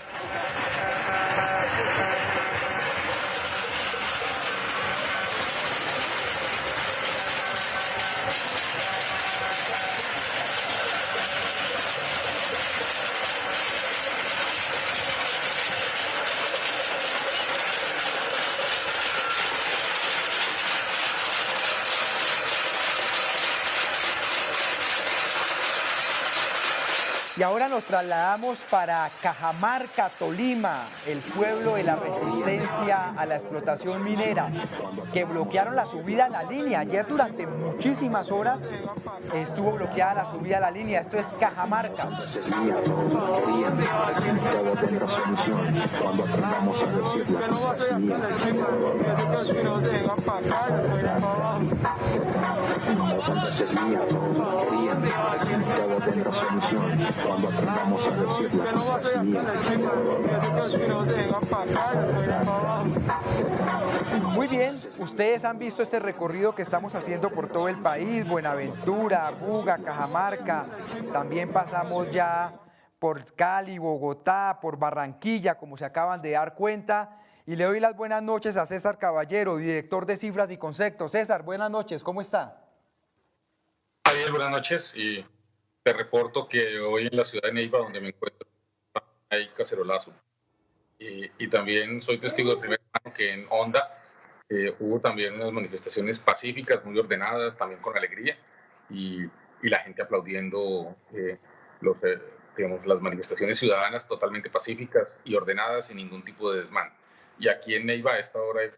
Y ahora nos trasladamos para Cajamarca, Tolima, el pueblo de la resistencia a la explotación minera, que bloquearon la subida a la línea. Ayer durante muchísimas horas estuvo bloqueada la subida a la línea. Esto es Cajamarca. Cuando aprendamos a decir Muy bien, ustedes han visto este recorrido que estamos haciendo por todo el país: Buenaventura, Buga, Cajamarca. También pasamos ya por Cali, Bogotá, por Barranquilla, como se acaban de dar cuenta. Y le doy las buenas noches a César Caballero, director de Cifras y Conceptos. César, buenas noches, ¿cómo está? Javier, buenas noches, y te reporto que hoy en la ciudad de Neiva, donde me encuentro, hay cacerolazo. Y también soy testigo de primera mano que en Honda hubo también unas manifestaciones pacíficas, muy ordenadas, también con alegría, y la gente aplaudiendo las manifestaciones ciudadanas totalmente pacíficas y ordenadas, sin ningún tipo de desmán. Y aquí en Neiva a esta hora hay...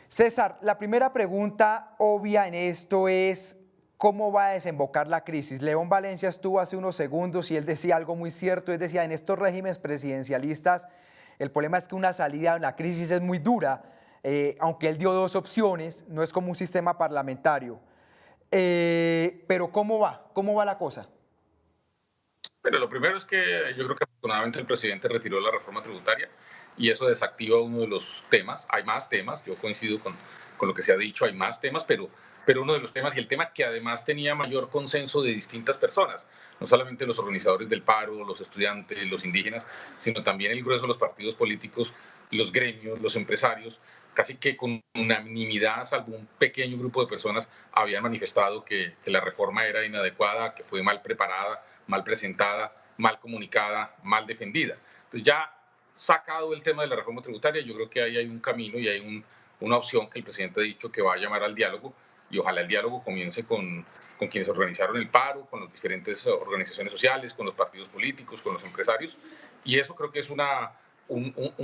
César, la primera pregunta obvia en esto es: ¿cómo va a desembocar la crisis? León Valencia estuvo hace unos segundos y él decía algo muy cierto. Él decía, en estos regímenes presidencialistas, el problema es que una salida a la crisis es muy dura, aunque él dio dos opciones, no es como un sistema parlamentario. Pero ¿cómo va? ¿Cómo va la cosa? Pero lo primero es que yo creo que afortunadamente el presidente retiró la reforma tributaria y eso desactiva uno de los temas. Hay más temas, yo coincido con lo que se ha dicho, hay más temas, pero uno de los temas, y el tema que además tenía mayor consenso de distintas personas, no solamente los organizadores del paro, los estudiantes, los indígenas, sino también el grueso de los partidos políticos, los gremios, los empresarios, casi que con unanimidad, salvo un pequeño grupo de personas, habían manifestado que la reforma era inadecuada, que fue mal preparada, mal presentada, mal comunicada, mal defendida. Entonces ya sacado el tema de la reforma tributaria, yo creo que ahí hay un camino y hay una opción que el presidente ha dicho que va a llamar al diálogo, y ojalá el diálogo comience con quienes organizaron el paro, con las diferentes organizaciones sociales, con los partidos políticos, con los empresarios, y eso creo que es un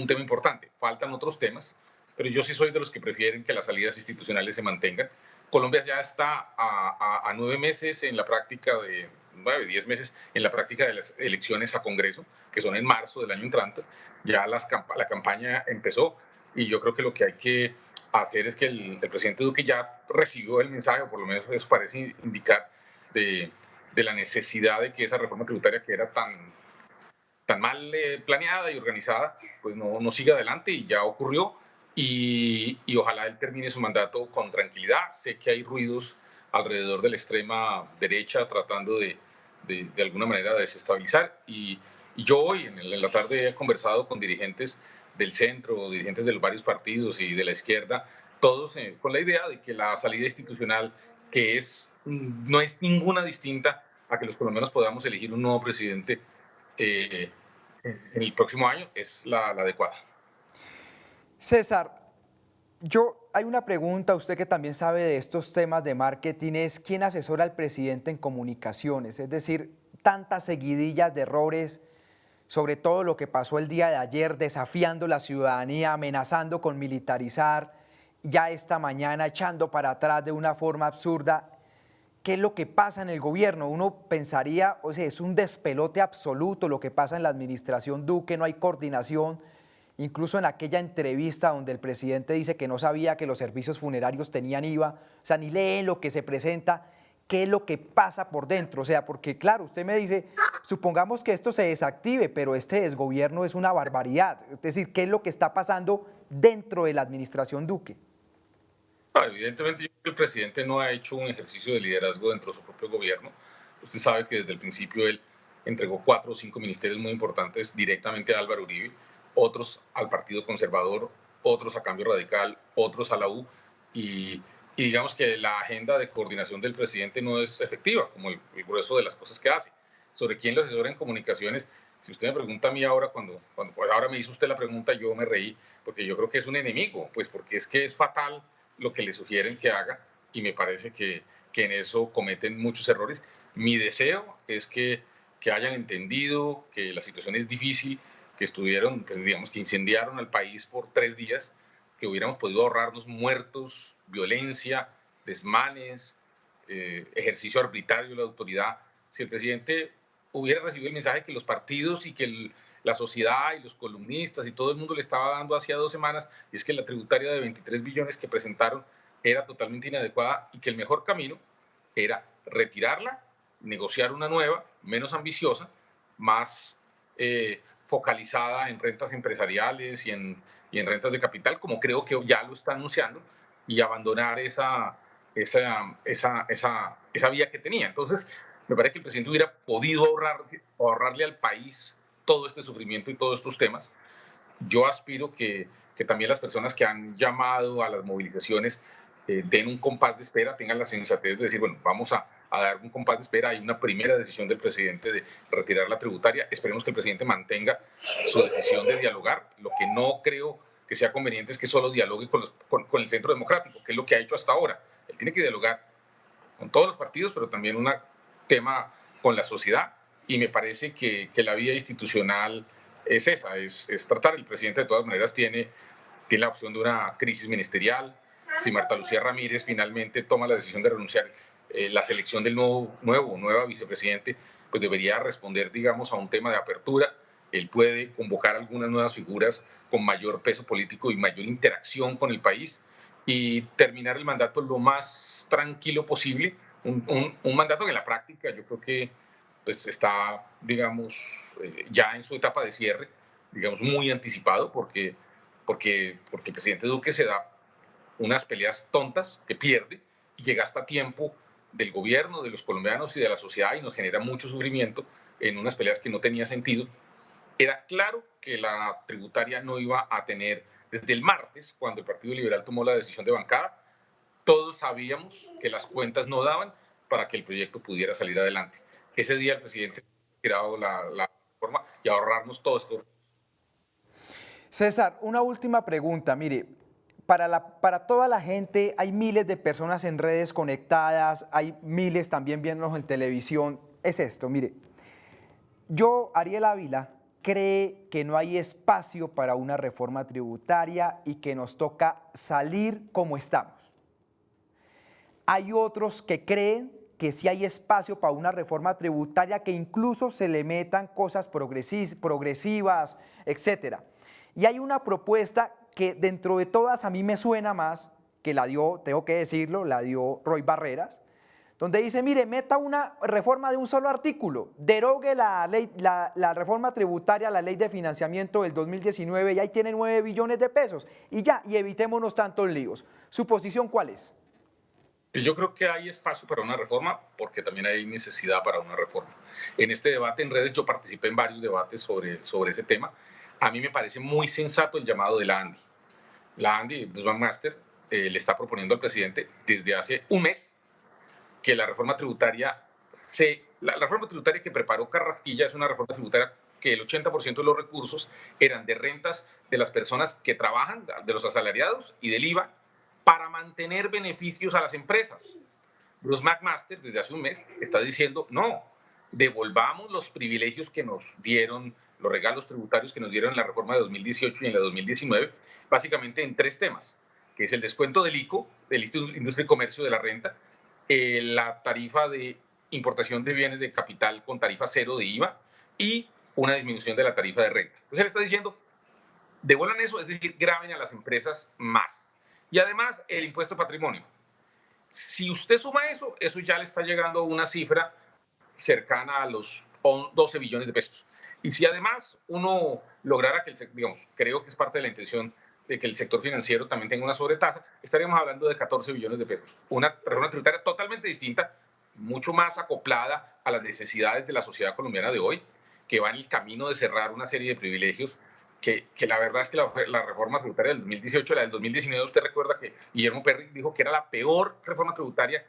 tema importante. Faltan otros temas, pero yo sí soy de los que prefieren que las salidas institucionales se mantengan. Colombia ya está a 9 meses en la práctica de 10 meses en la práctica de las elecciones a Congreso, que son en marzo del año entrante. Ya la campaña empezó y yo creo que lo que hay que hacer es que el presidente Duque ya recibió el mensaje, o por lo menos eso parece indicar, de la necesidad de que esa reforma tributaria, que era tan mal planeada y organizada, pues no siga adelante, y ya ocurrió, y ojalá él termine su mandato con tranquilidad. Sé que hay ruidos alrededor de la extrema derecha tratando de alguna manera desestabilizar, y yo hoy en la tarde he conversado con dirigentes del centro, dirigentes de los varios partidos y de la izquierda, todos con la idea de que la salida institucional, que no es ninguna distinta a que los colombianos podamos elegir un nuevo presidente en el próximo año, es la adecuada. César, hay una pregunta, usted que también sabe de estos temas de marketing, es ¿quién asesora al presidente en comunicaciones? Es decir, tantas seguidillas de errores, sobre todo lo que pasó el día de ayer, desafiando la ciudadanía, amenazando con militarizar, ya esta mañana echando para atrás de una forma absurda. ¿Qué es lo que pasa en el gobierno? Uno pensaría, o sea, es un despelote absoluto lo que pasa en la administración Duque, no hay coordinación. Incluso en aquella entrevista donde el presidente dice que no sabía que los servicios funerarios tenían IVA, o sea, ni leen lo que se presenta, qué es lo que pasa por dentro. O sea, porque claro, usted me dice, supongamos que esto se desactive, pero este desgobierno es una barbaridad. Es decir, ¿qué es lo que está pasando dentro de la administración Duque? Evidentemente, yo creo que el presidente no ha hecho un ejercicio de liderazgo dentro de su propio gobierno. Usted sabe que desde el principio él entregó 4 o 5 ministerios muy importantes directamente a Álvaro Uribe, otros al Partido Conservador, otros a Cambio Radical, otros a la U, y digamos que la agenda de coordinación del presidente no es efectiva, como el grueso de las cosas que hace. Sobre quién lo asesora en comunicaciones, si usted me pregunta a mí ahora, cuando ahora me hizo usted la pregunta, yo me reí, porque yo creo que es un enemigo, pues porque es que es fatal lo que le sugieren que haga, y me parece que en eso cometen muchos errores. Mi deseo es que hayan entendido que la situación es difícil, que estuvieron, pues digamos, que incendiaron al país por 3 días, que hubiéramos podido ahorrarnos muertos, violencia, desmanes, ejercicio arbitrario de la autoridad, si el presidente hubiera recibido el mensaje que los partidos y que la sociedad y los columnistas y todo el mundo le estaba dando hacía 2 semanas, y es que la tributaria de 23 billones que presentaron era totalmente inadecuada y que el mejor camino era retirarla, negociar una nueva, menos ambiciosa, más focalizada en rentas empresariales y en rentas de capital, como creo que ya lo está anunciando, y abandonar esa vía que tenía. Entonces, me parece que el presidente hubiera podido ahorrarle al país todo este sufrimiento y todos estos temas. Yo aspiro que también las personas que han llamado a las movilizaciones den un compás de espera, tengan la sensatez de decir, bueno, vamos a dar un compás de espera. Hay una primera decisión del presidente de retirar la tributaria. Esperemos que el presidente mantenga su decisión de dialogar. Lo que no creo que sea conveniente es que solo dialogue con el Centro Democrático, que es lo que ha hecho hasta ahora. Él tiene que dialogar con todos los partidos, pero también un tema con la sociedad, y me parece que la vía institucional es esa, es tratar. El presidente de todas maneras tiene la opción de una crisis ministerial. Si Marta Lucía Ramírez finalmente toma la decisión de renunciar, la selección del nueva vicepresidente, pues debería responder, digamos, a un tema de apertura. Él puede convocar algunas nuevas figuras con mayor peso político y mayor interacción con el país, y terminar el mandato lo más tranquilo posible. Un mandato que en la práctica yo creo que pues está, digamos, ya en su etapa de cierre, digamos, muy anticipado, porque el presidente Duque se da unas peleas tontas que pierde y que gasta tiempo del gobierno, de los colombianos y de la sociedad, y nos genera mucho sufrimiento en unas peleas que no tenía sentido. Era claro que la tributaria no iba a tener, desde el martes, cuando el Partido Liberal tomó la decisión de bancada, todos sabíamos que las cuentas no daban para que el proyecto pudiera salir adelante. Ese día el presidente ha tirado la reforma y ahorrarnos todo esto. César, una última pregunta. Mire, para toda la gente hay miles de personas en redes conectadas, hay miles también viéndonos en televisión. Es esto, mire, Ariel Ávila cree que no hay espacio para una reforma tributaria y que nos toca salir como estamos. Hay otros que creen que sí hay espacio para una reforma tributaria, que incluso se le metan cosas progresivas, etcétera. Y hay una propuesta que dentro de todas a mí me suena más, que la dio, tengo que decirlo, la dio Roy Barreras, donde dice, mire, meta una reforma de un solo artículo, derogue la reforma tributaria, la ley de financiamiento del 2019 y ahí tiene 9 billones de pesos y ya, y evitémonos tantos líos. ¿Su posición cuál es? Yo creo que hay espacio para una reforma porque también hay necesidad para una reforma. En este debate en redes yo participé en varios debates sobre ese tema. A mí me parece muy sensato el llamado de la ANDI. La ANDI, Bruce McMaster, le está proponiendo al presidente desde hace un mes que la reforma tributaria la reforma tributaria que preparó Carrasquilla es una reforma tributaria que el 80% de los recursos eran de rentas de las personas que trabajan, de los asalariados y del IVA, para mantener beneficios a las empresas. Bruce McMaster, desde hace un mes, está diciendo, no, devolvamos los privilegios que nos dieron, los regalos tributarios que nos dieron en la reforma de 2018 y en la 2019, básicamente en 3 temas, que es el descuento del ICO, del Industria y Comercio de la Renta, la tarifa de importación de bienes de capital con tarifa cero de IVA y una disminución de la tarifa de renta. Entonces él está diciendo, devuelvan eso, es decir, graven a las empresas más. Y además el impuesto de patrimonio. Si usted suma eso, eso ya le está llegando a una cifra cercana a los 12 billones de pesos. Y si además uno lograra que, creo que es parte de la intención de que el sector financiero también tenga una sobretasa, estaríamos hablando de 14 billones de pesos. Una reforma tributaria totalmente distinta, mucho más acoplada a las necesidades de la sociedad colombiana de hoy, que va en el camino de cerrar una serie de privilegios que la verdad es que la reforma tributaria del 2018, la del 2019, usted recuerda que Guillermo Perry dijo que era la peor reforma tributaria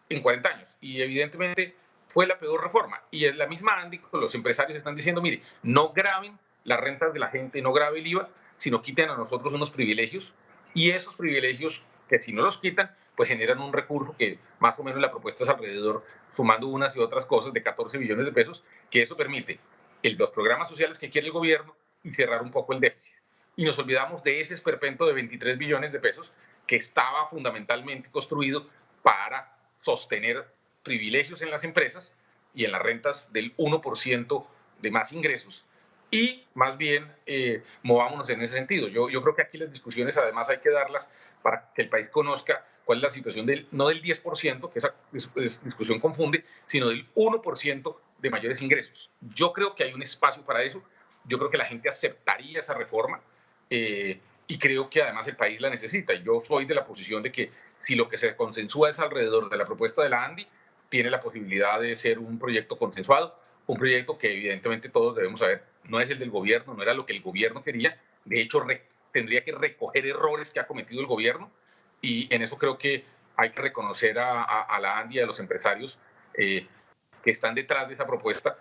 en 40 años. Y evidentemente fue la peor reforma. Y es la misma ANDI, los empresarios están diciendo, mire, no graven las rentas de la gente, no grave el IVA, sino quiten a nosotros unos privilegios, y esos privilegios que si no los quitan, pues generan un recurso que más o menos la propuesta es alrededor, sumando unas y otras cosas, de 14 billones de pesos, que eso permite los programas sociales que quiere el gobierno y cerrar un poco el déficit. Y nos olvidamos de ese esperpento de 23 billones de pesos que estaba fundamentalmente construido para sostener privilegios en las empresas y en las rentas del 1% de más ingresos. Y más bien movámonos en ese sentido. Yo creo que aquí las discusiones además hay que darlas para que el país conozca cuál es la situación no del 10%, que esa discusión confunde, sino del 1% de mayores ingresos. Yo creo que hay un espacio para eso. Yo creo que la gente aceptaría esa reforma y creo que además el país la necesita. Yo soy de la posición de que si lo que se consensúa es alrededor de la propuesta de la ANDI, tiene la posibilidad de ser un proyecto consensuado, un proyecto que evidentemente todos debemos saber, no es el del gobierno, no era lo que el gobierno quería, de hecho tendría que recoger errores que ha cometido el gobierno y en eso creo que hay que reconocer a la ANDI y a los empresarios que están detrás de esa propuesta,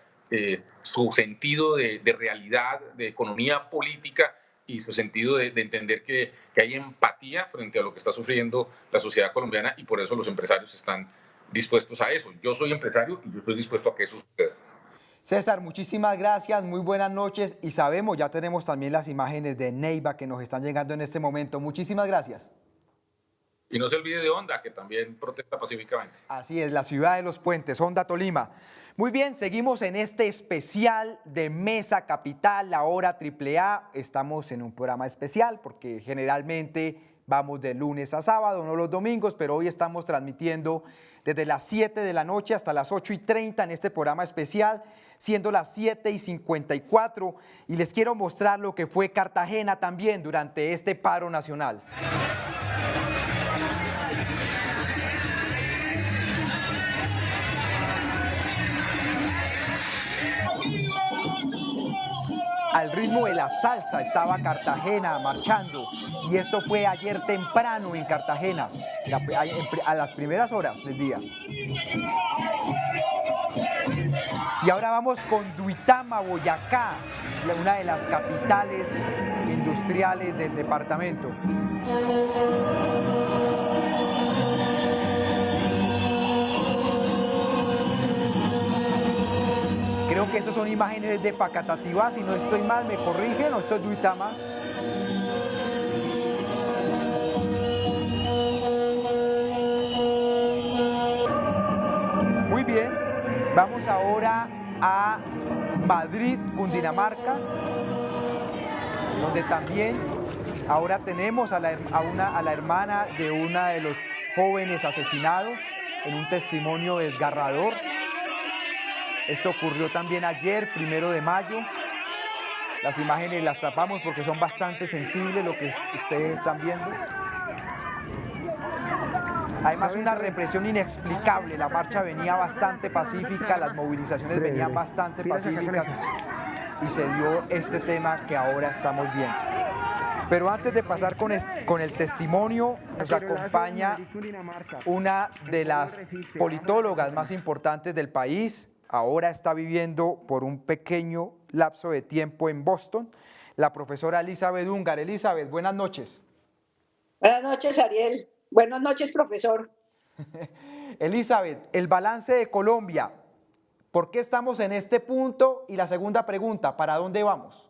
su sentido de realidad, de economía política y su sentido de entender que hay empatía frente a lo que está sufriendo la sociedad colombiana y por eso los empresarios están dispuestos a eso. Yo soy empresario y yo estoy dispuesto a que eso suceda. César, muchísimas gracias, muy buenas noches y sabemos, ya tenemos también las imágenes de Neiva que nos están llegando en este momento. Muchísimas gracias. Y no se olvide de Honda, que también protesta pacíficamente. Así es, la ciudad de los puentes, Honda Tolima. Muy bien, seguimos en este especial de Mesa Capital, la hora AAA. Estamos en un programa especial porque generalmente vamos de lunes a sábado, no los domingos, pero hoy estamos transmitiendo desde las 7 de la noche hasta las 8:30 en este programa especial, siendo las 7:54. Y les quiero mostrar lo que fue Cartagena también durante este paro nacional. Al ritmo de la salsa estaba Cartagena marchando y esto fue ayer temprano en Cartagena, a las primeras horas del día. Y ahora vamos con Duitama, Boyacá, una de las capitales industriales del departamento. Creo que esas son imágenes de Facatativá, si no estoy mal, me corrigen, o esto es Duitama. Muy bien, vamos ahora a Madrid, Cundinamarca, donde también ahora tenemos a la hermana de uno de los jóvenes asesinados. en un testimonio desgarrador. Esto ocurrió también ayer, 1 de mayo. Las imágenes las tapamos porque son bastante sensibles lo que ustedes están viendo. Además, una represión inexplicable. La marcha venía bastante pacífica, las movilizaciones venían bastante pacíficas y se dio este tema que ahora estamos viendo. Pero antes de pasar con el testimonio, nos acompaña una de las politólogas más importantes del país. Ahora está viviendo por un pequeño lapso de tiempo en Boston, la profesora Elizabeth Ungar. Elizabeth, buenas noches. Buenas noches, Ariel. Buenas noches, profesor. Elizabeth, el balance de Colombia, ¿por qué estamos en este punto? Y la segunda pregunta, ¿para dónde vamos?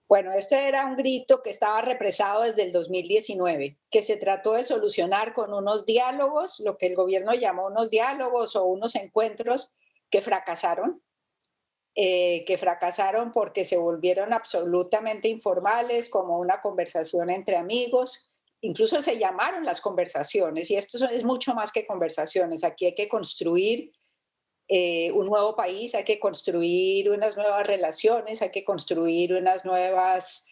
Bueno, este era un grito que estaba represado desde el 2019, que se trató de solucionar con unos diálogos, lo que el gobierno llamó unos diálogos o unos encuentros que fracasaron porque se volvieron absolutamente informales, como una conversación entre amigos. Incluso se llamaron las conversaciones, y esto es mucho más que conversaciones. Aquí hay que construir un nuevo país, hay que construir unas nuevas relaciones, hay que construir unas nuevas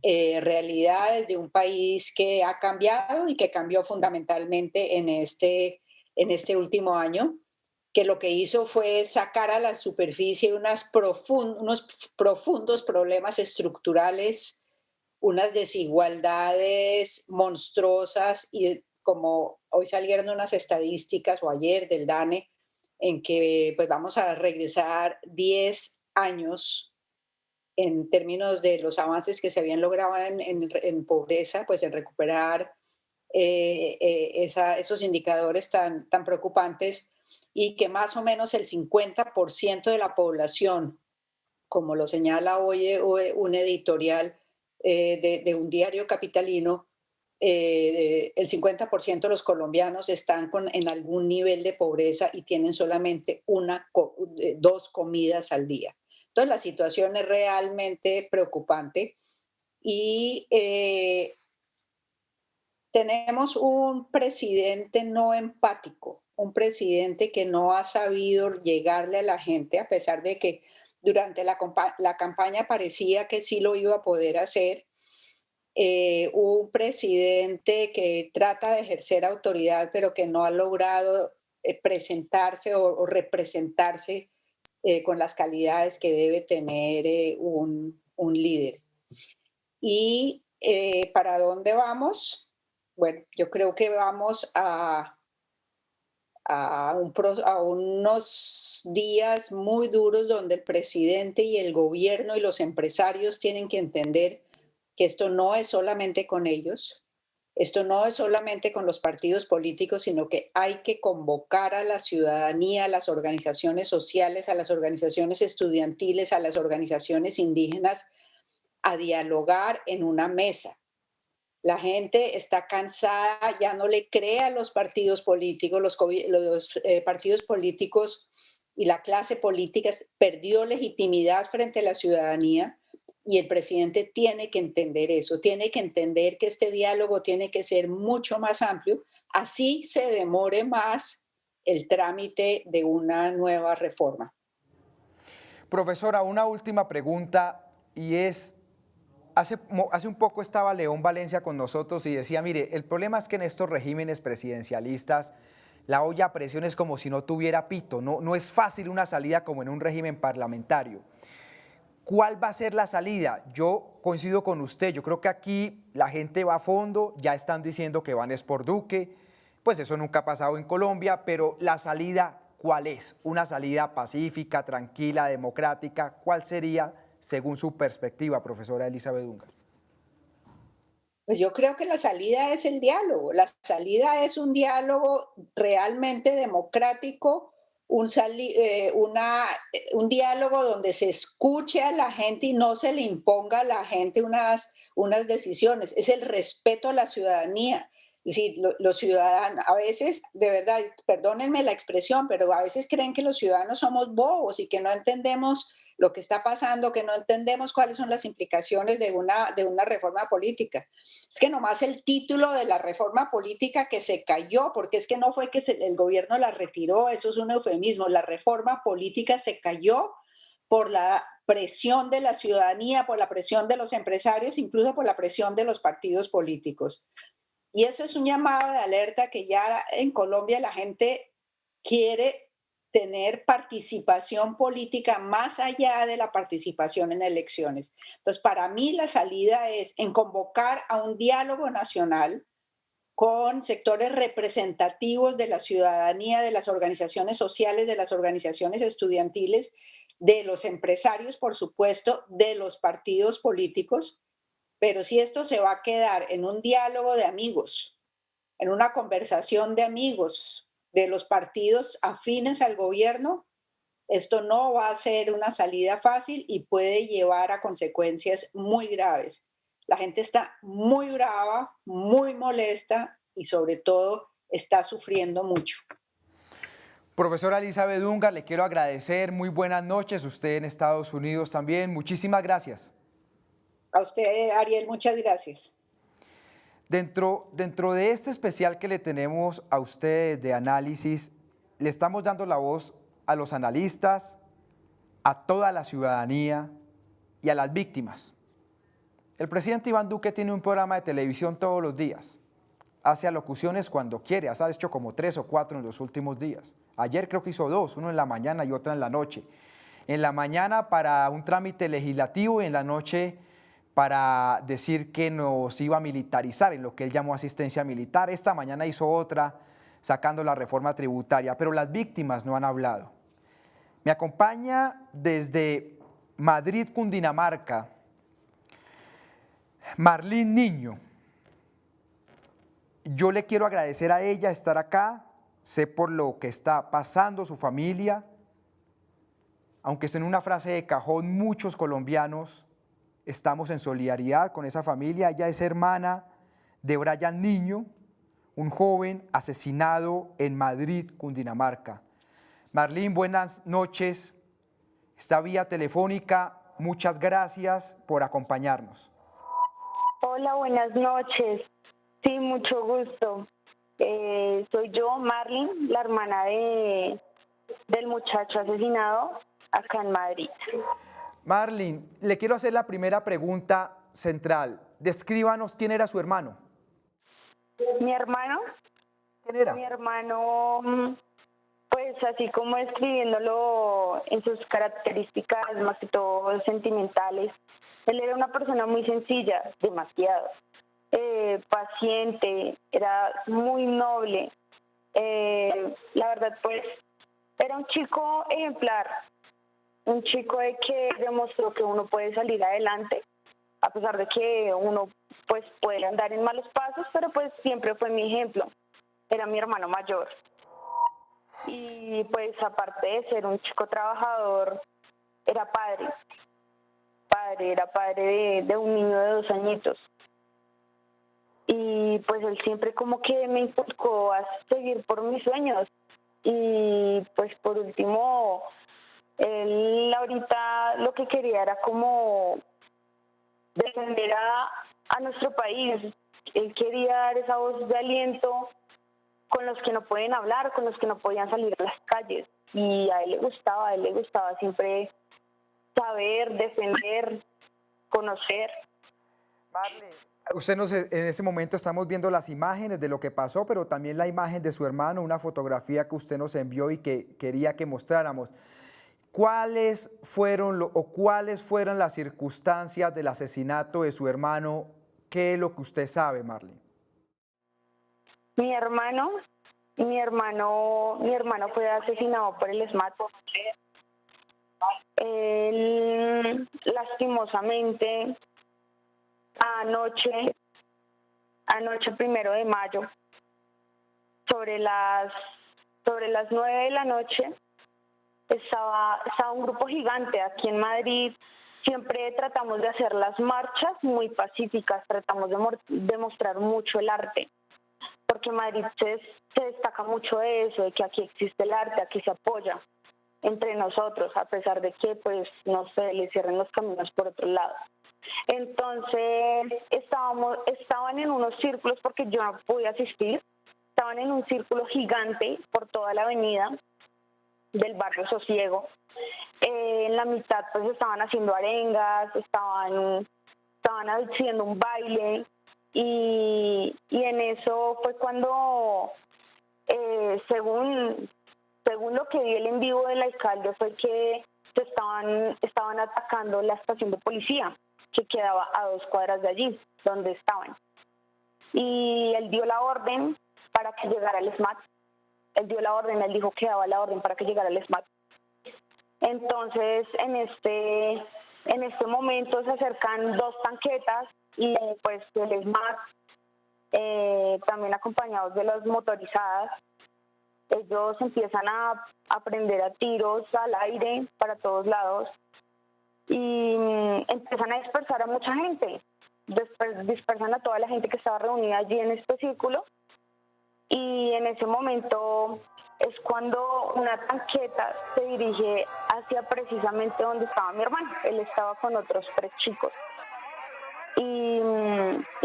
realidades de un país que ha cambiado y que cambió fundamentalmente en este último año, que lo que hizo fue sacar a la superficie unos profundos problemas estructurales, unas desigualdades monstruosas, y como hoy salieron unas estadísticas, o ayer del DANE, en que pues vamos a regresar 10 años en términos de los avances que se habían logrado en pobreza, pues en recuperar esos indicadores tan preocupantes, y que más o menos el 50% de la población, como lo señala hoy un editorial de un diario capitalino, el 50% de los colombianos están en algún nivel de pobreza y tienen solamente 2 comidas al día. Entonces la situación es realmente preocupante, y tenemos un presidente no empático, un presidente que no ha sabido llegarle a la gente, a pesar de que durante la campaña parecía que sí lo iba a poder hacer. Un presidente que trata de ejercer autoridad, pero que no ha logrado presentarse o representarse con las calidades que debe tener un líder. ¿Y para dónde vamos? Bueno, yo creo que vamos a unos días muy duros, donde el presidente y el gobierno y los empresarios tienen que entender que esto no es solamente con ellos, esto no es solamente con los partidos políticos, sino que hay que convocar a la ciudadanía, a las organizaciones sociales, a las organizaciones estudiantiles, a las organizaciones indígenas, a dialogar en una mesa. La gente está cansada, ya no le cree a los partidos políticos, los partidos políticos y la clase política perdió legitimidad frente a la ciudadanía. Y el presidente tiene que entender eso, tiene que entender que este diálogo tiene que ser mucho más amplio, así se demore más el trámite de una nueva reforma. Profesora, una última pregunta, y es, hace un poco estaba León Valencia con nosotros y decía, mire, el problema es que en estos regímenes presidencialistas la olla a presión es como si no tuviera pito, no es fácil una salida como en un régimen parlamentario. ¿Cuál va a ser la salida? Yo coincido con usted, yo creo que aquí la gente va a fondo, ya están diciendo que van es por Duque, pues eso nunca ha pasado en Colombia, pero la salida, ¿cuál es? ¿Una salida pacífica, tranquila, democrática? ¿Cuál sería, según su perspectiva, profesora Elizabeth Ungar? Pues yo creo que la salida es el diálogo, la salida es un diálogo realmente democrático, un diálogo donde se escuche a la gente y no se le imponga a la gente unas decisiones. Es el respeto a la ciudadanía, Es decir, los ciudadanos, a veces, de verdad, perdónenme la expresión, pero a veces creen que los ciudadanos somos bobos y que no entendemos lo que está pasando, que no entendemos cuáles son las implicaciones de una reforma política. Es que nomás el título de la reforma política que se cayó, porque es que no fue que el gobierno la retiró, eso es un eufemismo, la reforma política se cayó por la presión de la ciudadanía, por la presión de los empresarios, incluso por la presión de los partidos políticos. Y eso es un llamado de alerta que ya en Colombia la gente quiere tener participación política más allá de la participación en elecciones. Entonces, para mí la salida es en convocar a un diálogo nacional con sectores representativos de la ciudadanía, de las organizaciones sociales, de las organizaciones estudiantiles, de los empresarios, por supuesto, de los partidos políticos. Pero si esto se va a quedar en un diálogo de amigos, en una conversación de amigos de los partidos afines al gobierno, esto no va a ser una salida fácil y puede llevar a consecuencias muy graves. La gente está muy brava, muy molesta y sobre todo está sufriendo mucho. Profesora Elizabeth Ungar, le quiero agradecer. Muy buenas noches. Usted en Estados Unidos también. Muchísimas gracias. A usted, Ariel, muchas gracias. Dentro de este especial que le tenemos a ustedes de análisis, le estamos dando la voz a los analistas, a toda la ciudadanía y a las víctimas. El presidente Iván Duque tiene un programa de televisión todos los días. Hace alocuciones cuando quiere, ha hecho como 3 o 4 en los últimos días. Ayer creo que hizo 2, uno en la mañana y otra en la noche. En la mañana para un trámite legislativo y en la noche para decir que nos iba a militarizar, en lo que él llamó asistencia militar. Esta mañana hizo otra sacando la reforma tributaria, pero las víctimas no han hablado. Me acompaña desde Madrid, Cundinamarca, Marlene Niño. Yo le quiero agradecer a ella estar acá, sé por lo que está pasando su familia, aunque es en una frase de cajón, muchos colombianos estamos en solidaridad con esa familia. Ella es hermana de Brian Niño, un joven asesinado en Madrid, Cundinamarca. Marlene, buenas noches. Esta vía telefónica, muchas gracias por acompañarnos. Hola, buenas noches. Sí, mucho gusto. Soy yo, Marlene, la hermana del muchacho asesinado acá en Madrid. Marlene, le quiero hacer la primera pregunta central. Descríbanos quién era su hermano. ¿Mi hermano? ¿Quién era? Mi hermano, pues así como escribiéndolo en sus características, más que todo sentimentales, él era una persona muy sencilla, demasiado. Paciente, era muy noble. La verdad, pues, era un chico ejemplar. Un chico de que demostró que uno puede salir adelante, a pesar de que uno pues puede andar en malos pasos, pero pues siempre fue mi ejemplo. Era mi hermano mayor. Y pues aparte de ser un chico trabajador, era padre. Era padre de un niño de 2 añitos. Y pues él siempre como que me inculcó a seguir por mis sueños. Y pues por último, él ahorita lo que quería era como defender a nuestro país. Él quería dar esa voz de aliento con los que no pueden hablar, con los que no podían salir a las calles. Y a él le gustaba siempre saber, defender, conocer. Marlene, en ese momento estamos viendo las imágenes de lo que pasó, pero también la imagen de su hermano, una fotografía que usted nos envió y que quería que mostráramos. ¿Cuáles fueron las circunstancias del asesinato de su hermano? ¿Qué es lo que usted sabe, Marlene? Mi hermano fue asesinado por el SMAT. Él, lastimosamente, anoche 1 de mayo, sobre las 9 de la noche, estaba un grupo gigante aquí en Madrid. Siempre tratamos de hacer las marchas muy pacíficas, tratamos de mostrar mucho el arte. porque Madrid se destaca mucho de eso, de que aquí existe el arte, aquí se apoya entre nosotros, a pesar de que, pues, no sé, le cierren los caminos por otro lado. Entonces, estaban en unos círculos, porque yo no pude asistir, estaban en un círculo gigante por toda la avenida del barrio Sosiego. En la mitad, pues, estaban haciendo arengas, estaban haciendo un baile, y en eso fue cuando, según lo que vi el en vivo del alcalde, fue que estaban atacando la estación de policía, que quedaba a 2 cuadras de allí, donde estaban. Y él dio la orden para que llegara el SMAT. Él dijo que daba la orden para que llegara el SMAT. Entonces, en este momento se acercan 2 tanquetas y pues el SMAT, también acompañados de las motorizadas. Ellos empiezan a prender a tiros al aire para todos lados y empiezan a dispersar a mucha gente. Dispersan a toda la gente que estaba reunida allí en este círculo, y en ese momento es cuando una tanqueta se dirige hacia precisamente donde estaba mi hermano. Él estaba con otros 3 chicos. Y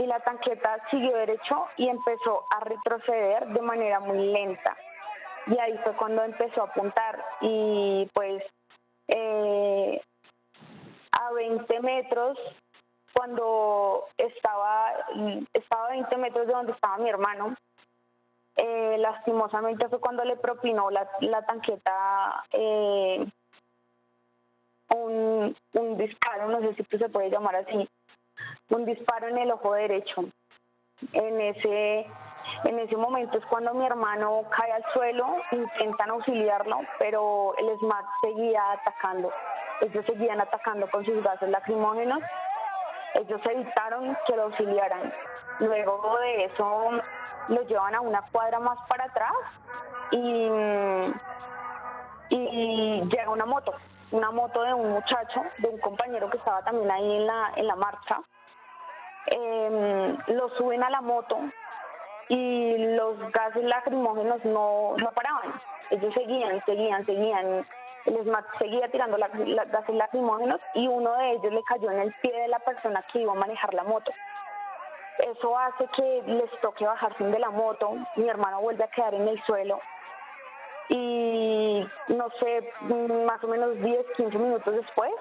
la tanqueta siguió derecho y empezó a retroceder de manera muy lenta. Y ahí fue cuando empezó a apuntar, y pues a 20 metros, cuando estaba a 20 metros de donde estaba mi hermano, lastimosamente fue cuando le propinó la tanqueta un disparo, no sé si se puede llamar así, un disparo en el ojo derecho. En ese momento es cuando mi hermano cae al suelo, intentan auxiliarlo, pero el SMAT seguía atacando. Ellos seguían atacando con sus gases lacrimógenos. Ellos evitaron que lo auxiliaran. Luego de eso lo llevan a una cuadra más para atrás y llega una moto de un muchacho, de un compañero que estaba también ahí en la marcha. Lo suben a la moto y los gases lacrimógenos no paraban. Ellos seguían. El SMAT seguía tirando gases lacrimógenos, y uno de ellos le cayó en el pie de la persona que iba a manejar la moto. Eso hace que les toque bajarse de la moto. Mi hermano vuelve a quedar en el suelo y no sé, más o menos 10, 15 minutos después,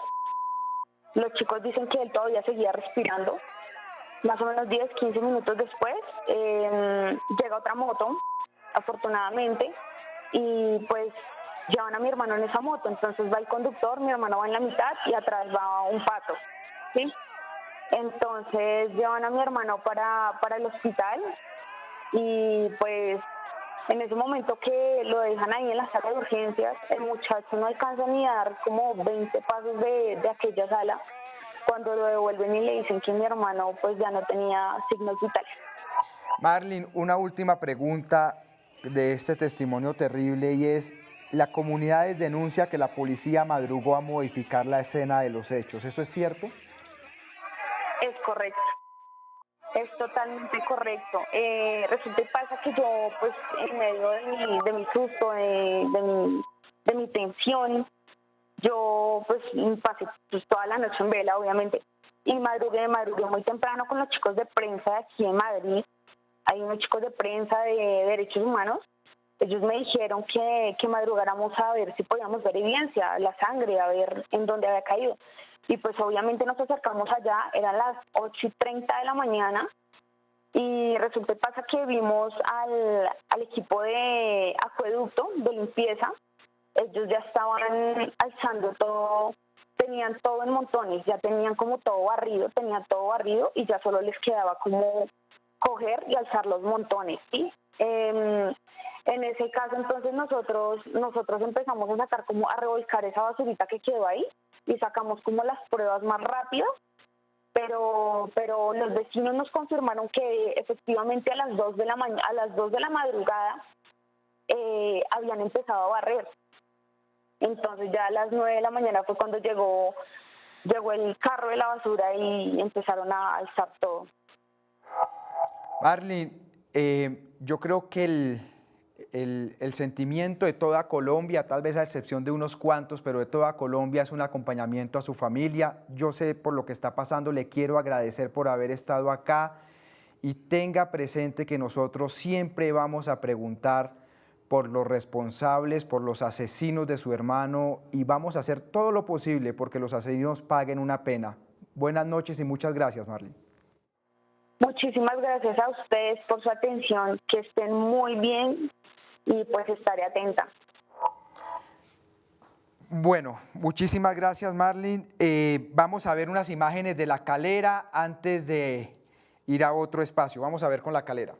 los chicos dicen que él todavía seguía respirando. Más o menos 10, 15 minutos después, llega otra moto, afortunadamente, y pues llevan a mi hermano en esa moto. Entonces va el conductor, mi hermano va en la mitad y atrás va un pato, ¿sí? Entonces llevan a mi hermano para el hospital, y pues en ese momento que lo dejan ahí en la sala de urgencias, el muchacho no alcanza ni a dar como 20 pasos de aquella sala, cuando lo devuelven y le dicen que mi hermano pues ya no tenía signos vitales. Marlene, una última pregunta de este testimonio terrible, y es: la comunidad denuncia que la policía madrugó a modificar la escena de los hechos. ¿Eso es cierto? Es correcto. Es totalmente correcto. Resulta y pasa que yo, pues, en medio de mi susto, de mi tensión, yo, pues, pasé toda la noche en vela, obviamente, y madrugué muy temprano con los chicos de prensa de aquí en Madrid. Hay unos chicos de prensa de derechos humanos. Ellos me dijeron que madrugáramos a ver si podíamos ver evidencia, la sangre, a ver en dónde había caído. Y pues obviamente nos acercamos allá, eran las 8:30 de la mañana, y resulta y pasa que vimos al equipo de acueducto, de limpieza. Ellos ya estaban alzando todo, tenían todo en montones, ya tenían como todo barrido, y ya solo les quedaba como coger y alzar los montones, ¿sí? En ese caso, entonces, nosotros empezamos a sacar, como a revolcar esa basurita que quedó ahí, y sacamos como las pruebas más rápidas, pero los vecinos nos confirmaron que efectivamente a las 2 de la madrugada habían empezado a barrer. Entonces ya a las 9 de la mañana fue cuando llegó el carro de la basura y empezaron a alzar todo. Marlene, yo creo que el sentimiento de toda Colombia, tal vez a excepción de unos cuantos, pero de toda Colombia, es un acompañamiento a su familia. Yo sé por lo que está pasando, le quiero agradecer por haber estado acá y tenga presente que nosotros siempre vamos a preguntar por los responsables, por los asesinos de su hermano y vamos a hacer todo lo posible porque los asesinos paguen una pena. Buenas noches y muchas gracias, Marlene. Muchísimas gracias a ustedes por su atención, que estén muy bien y pues estaré atenta. Bueno, muchísimas gracias, Marlene. Vamos a ver unas imágenes de La Calera antes de ir a otro espacio. Vamos a ver con La Calera.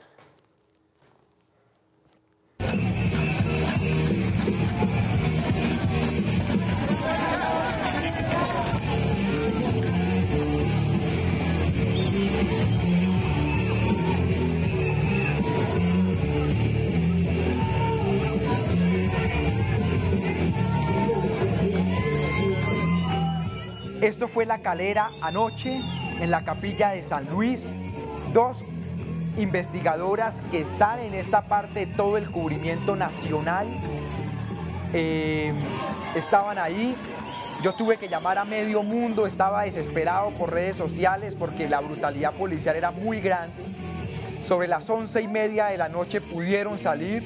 Esto fue La Calera anoche en la capilla de San Luis. Dos investigadoras que están en esta parte de todo el cubrimiento nacional estaban ahí. Yo tuve que llamar a medio mundo, estaba desesperado por redes sociales porque la brutalidad policial era muy grande. Sobre las 11:30 de la noche pudieron salir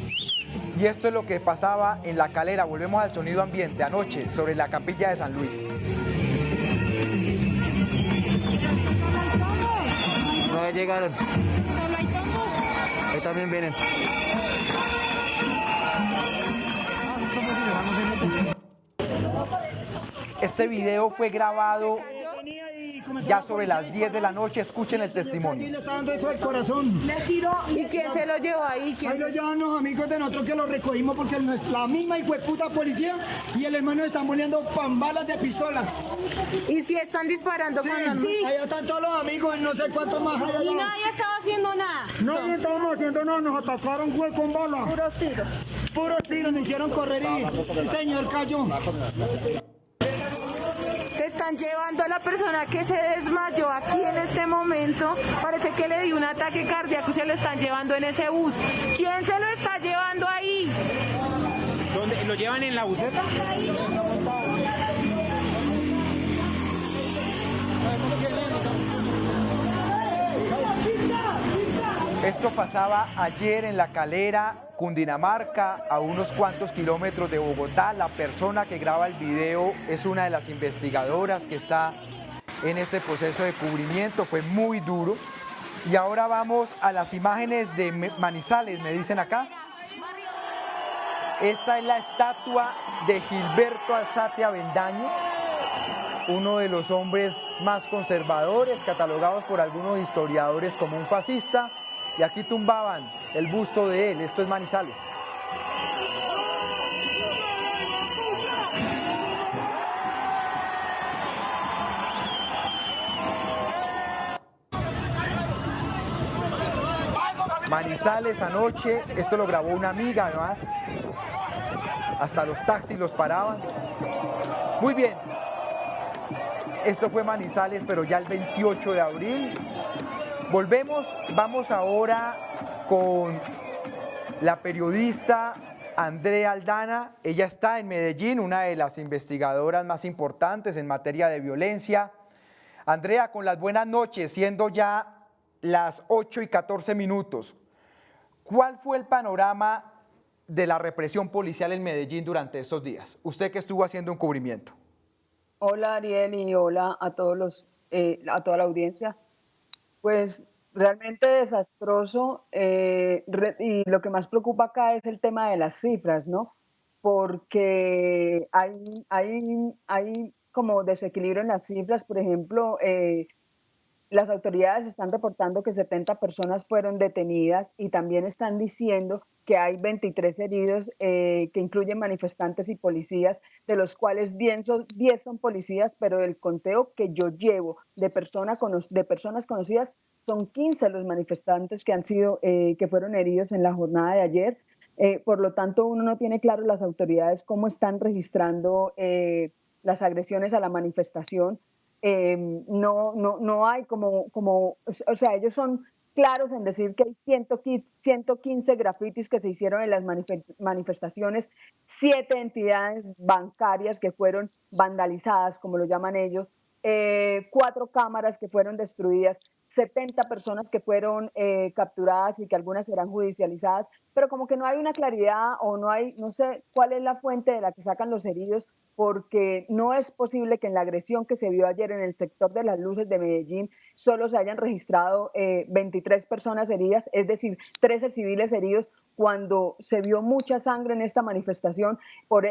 y esto es lo que pasaba en La Calera. Volvemos al sonido ambiente anoche sobre la capilla de San Luis. No, ya llegaron. ¿Solo hay tombos? Ahí también vienen. Este video fue grabado ya sobre las 10 de la noche. Escuchen el testimonio. Le está dando eso al corazón. ¿Y quién se lo llevó ahí? Ahí lo llevan los amigos de nosotros que lo recogimos porque la misma hijueputa policía y el hermano están poniendo balas de pistola. ¿Y si están disparando con armas? Sí, allá están todos los amigos, no sé cuántos más hay allá. Y nadie estaba haciendo nada. No estábamos haciendo nada, nos atacaron con balas. Puros tiros. Puros tiros, nos hicieron correr y el señor cayó. Se están llevando a la persona que se desmayó aquí en este momento. Parece que le dio un ataque cardíaco y se lo están llevando en ese bus. ¿Quién se lo está llevando ahí? ¿Dónde? ¿Lo llevan en la buseta? Esto pasaba ayer en La Calera, Cundinamarca, a unos cuantos kilómetros de Bogotá. La persona que graba el video es una de las investigadoras que está en este proceso de cubrimiento. Fue muy duro. Y ahora vamos a las imágenes de Manizales, me dicen acá. Esta es la estatua de Gilberto Alzate Avendaño, uno de los hombres más conservadores, catalogados por algunos historiadores como un fascista. Y aquí tumbaban el busto de él. Esto es Manizales. Manizales anoche, esto lo grabó una amiga además. Hasta los taxis los paraban. Muy bien. Esto fue Manizales, pero ya el 28 de abril. Volvemos, vamos ahora con la periodista Andrea Aldana. Ella está en Medellín, una de las investigadoras más importantes en materia de violencia. Andrea, con las buenas noches, siendo ya las 8:14. ¿Cuál fue el panorama de la represión policial en Medellín durante estos días? Usted que estuvo haciendo un cubrimiento. Hola Ariel y hola a todos a toda la audiencia. Pues realmente desastroso y lo que más preocupa acá es el tema de las cifras, ¿no? Porque hay como desequilibrio en las cifras. Por ejemplo, las autoridades están reportando que 70 personas fueron detenidas y también están diciendo que hay 23 heridos que incluyen manifestantes y policías, de los cuales 10 son policías, pero el conteo que yo llevo de personas conocidas son 15 los manifestantes que que fueron heridos en la jornada de ayer. Por lo tanto, uno no tiene claro las autoridades cómo están registrando las agresiones a la manifestación. No hay o sea, ellos son claros en decir que hay 115 grafitis que se hicieron en las manifestaciones, 7 entidades bancarias que fueron vandalizadas, como lo llaman ellos, 4 cámaras que fueron destruidas, 70 personas que fueron capturadas y que algunas serán judicializadas, pero como que no hay una claridad o no sé cuál es la fuente de la que sacan los heridos, porque no es posible que en la agresión que se vio ayer en el sector de las luces de Medellín solo se hayan registrado 23 personas heridas, es decir, 13 civiles heridos, cuando se vio mucha sangre en esta manifestación.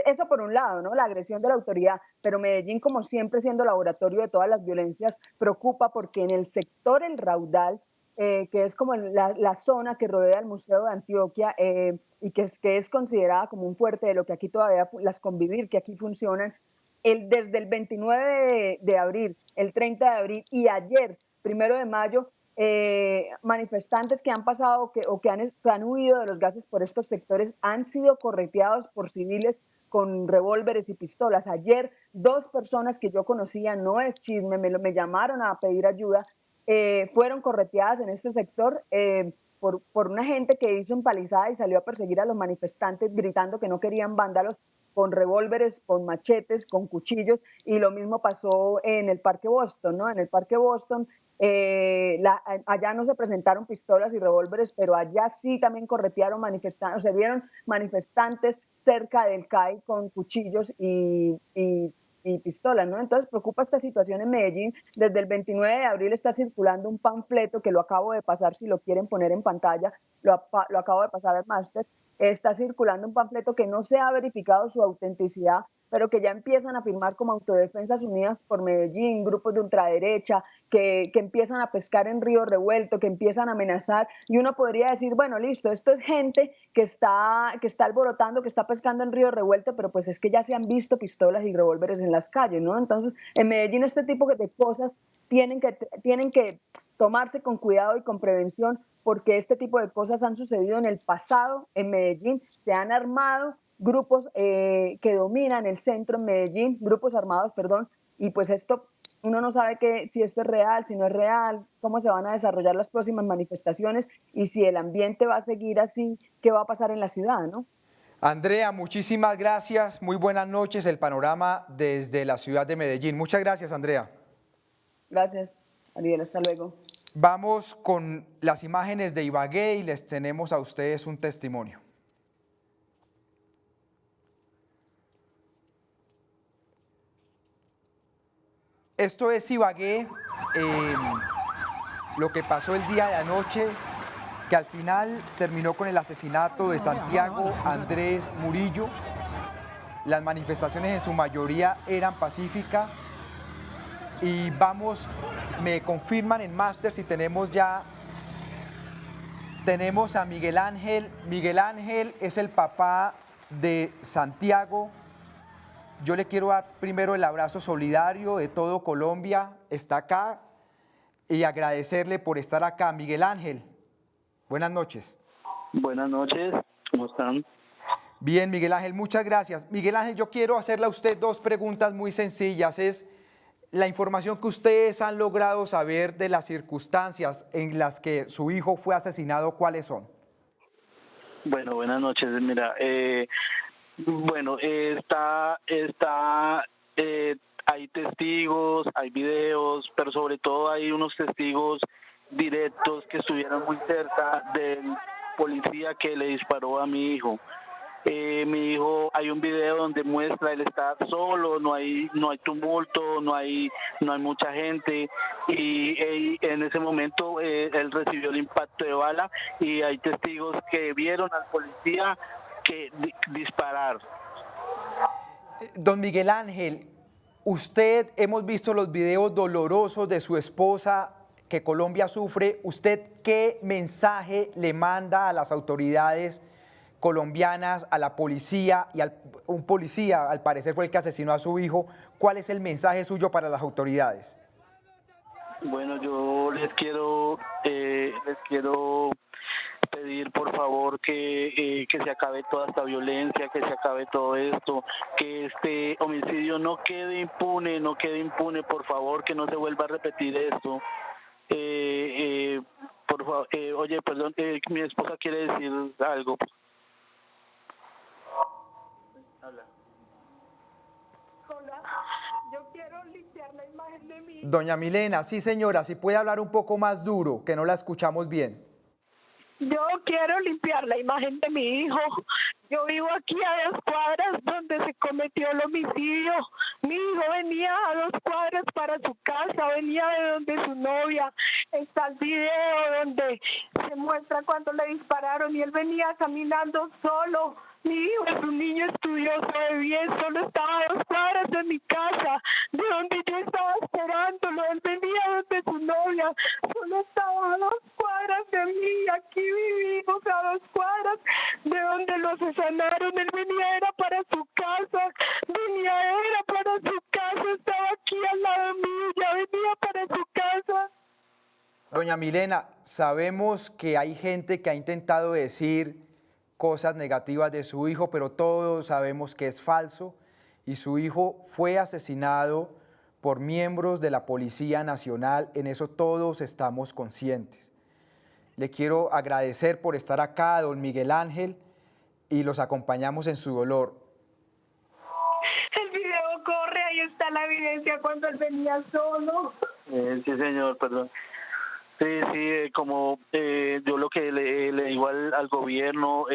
Eso por un lado, ¿no? La agresión de la autoridad, pero Medellín, como siempre siendo laboratorio de todas las violencias, preocupa porque en el sector El Raudal, que es como la zona que rodea el Museo de Antioquia y que es considerada como un fuerte de lo que aquí todavía, las convivir que aquí funcionan, desde el 29 de abril, el 30 de abril y ayer, 1 de mayo, manifestantes que han pasado o que han huido de los gases por estos sectores han sido correteados por civiles con revólveres y pistolas. Ayer 2 personas que yo conocía, no es chisme, me llamaron a pedir ayuda, fueron correteadas en este sector por una gente que hizo empalizada y salió a perseguir a los manifestantes gritando que no querían vándalos, con revólveres, con machetes, con cuchillos, y lo mismo pasó en el Parque Boston, ¿no? En el Parque Boston, allá no se presentaron pistolas y revólveres, pero allá sí también corretearon manifestantes, se vieron manifestantes cerca del CAI con cuchillos y pistolas, ¿no? Entonces preocupa esta situación en Medellín. Desde el 29 de abril está circulando un panfleto que lo acabo de pasar, si lo quieren poner en pantalla, lo acabo de pasar al máster. Está circulando un panfleto que no se ha verificado su autenticidad, pero que ya empiezan a firmar como Autodefensas Unidas por Medellín, grupos de ultraderecha, que empiezan a pescar en Río Revuelto, que empiezan a amenazar, y uno podría decir, bueno, listo, esto es gente que está alborotando, que está pescando en Río Revuelto, pero pues es que ya se han visto pistolas y revólveres en las calles, ¿no? Entonces, en Medellín este tipo de cosas tienen que tomarse con cuidado y con prevención, porque este tipo de cosas han sucedido en el pasado en Medellín, se han armado grupos que dominan el centro en Medellín, grupos armados, perdón, y pues esto, uno no sabe si esto es real, si no es real, cómo se van a desarrollar las próximas manifestaciones y si el ambiente va a seguir así, qué va a pasar en la ciudad, ¿no? Andrea, muchísimas gracias, muy buenas noches, el panorama desde la ciudad de Medellín. Muchas gracias, Andrea. Gracias, Ariel, hasta luego. Vamos con las imágenes de Ibagué y les tenemos a ustedes un testimonio. Esto es Ibagué, lo que pasó el día de anoche, que al final terminó con el asesinato de Santiago Andrés Murillo. Las manifestaciones en su mayoría eran pacíficas. Y me confirman en máster si tenemos a Miguel Ángel. Miguel Ángel es el papá de Santiago. Yo le quiero dar primero el abrazo solidario de todo Colombia, está acá, y agradecerle por estar acá. Miguel Ángel, buenas noches. Buenas noches, ¿cómo están? Bien, Miguel Ángel, muchas gracias. Miguel Ángel, yo quiero hacerle a usted 2 preguntas muy sencillas. Es la información que ustedes han logrado saber de las circunstancias en las que su hijo fue asesinado, ¿cuáles son? Bueno, buenas noches. Mira, hay testigos, hay videos, pero sobre todo hay unos testigos directos que estuvieron muy cerca del policía que le disparó a mi hijo. Mi hijo, hay un video donde muestra él está solo, no hay tumulto, no hay mucha gente, y en ese momento él recibió el impacto de bala y hay testigos que vieron al policía disparar. Don Miguel Ángel, hemos visto los videos dolorosos de su esposa que Colombia sufre. ¿Usted qué mensaje le manda a las autoridades colombianas, a la policía un policía al parecer fue el que asesinó a su hijo? ¿Cuál es el mensaje suyo para las autoridades? Bueno, yo les quiero pedir por favor que se acabe toda esta violencia, que se acabe todo esto, que este homicidio no quede impune, por favor, que no se vuelva a repetir esto. Por favor, oye, perdón, mi esposa quiere decir algo. Hola, yo quiero limpiar la imagen de mi... Doña Milena, sí señora, si puede hablar un poco más duro, que no la escuchamos bien. Yo quiero limpiar la imagen de mi hijo. Yo vivo aquí a 2 cuadras donde se cometió el homicidio. Mi hijo venía a 2 cuadras para su casa, venía de donde su novia. Está el video donde se muestra cuando le dispararon y él venía caminando solo. Mi hijo es un niño estudioso de bien, solo estaba a 2 cuadras de mi casa, de donde yo estaba esperándolo. Él venía donde su novia, solo estaba a 2 cuadras de mí. Aquí vivimos a 2 cuadras de donde lo asesinaron. Él venía era para su casa, estaba aquí al lado mío, ya venía para su casa. Doña Milena, sabemos que hay gente que ha intentado decir cosas negativas de su hijo, pero todos sabemos que es falso y su hijo fue asesinado por miembros de la Policía Nacional, en eso todos estamos conscientes. Le quiero agradecer por estar acá, don Miguel Ángel, y los acompañamos en su dolor. El video corre, ahí está la evidencia cuando él venía solo. Sí, señor, perdón. Sí, como yo lo que le digo al gobierno,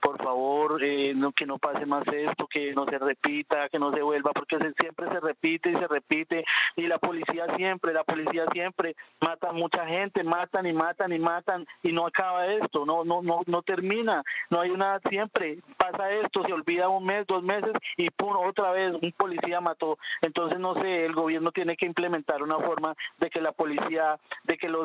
por favor, que no pase más esto, que no se repita, que no se vuelva, porque siempre se repite y la policía siempre mata a mucha gente, matan y no acaba esto, no termina, no hay una, siempre pasa esto, se olvida 1 mes, 2 meses y pum, otra vez un policía mató. Entonces no sé, el gobierno tiene que implementar una forma de que la policía, de que los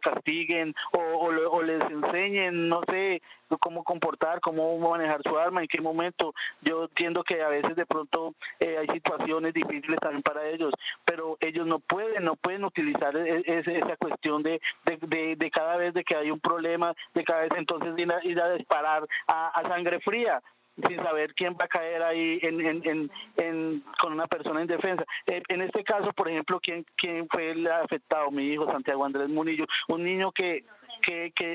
castiguen o les enseñen, no sé, cómo comportar, cómo manejar su arma, en qué momento. Yo entiendo que a veces de pronto hay situaciones difíciles también para ellos, pero ellos no pueden utilizar esa cuestión de cada vez de que hay un problema, de cada vez entonces ir a disparar a sangre fría, sin saber quién va a caer ahí con una persona indefensa. En este caso, por ejemplo, ¿quién fue el afectado? Mi hijo, Santiago Andrés Murillo, un niño que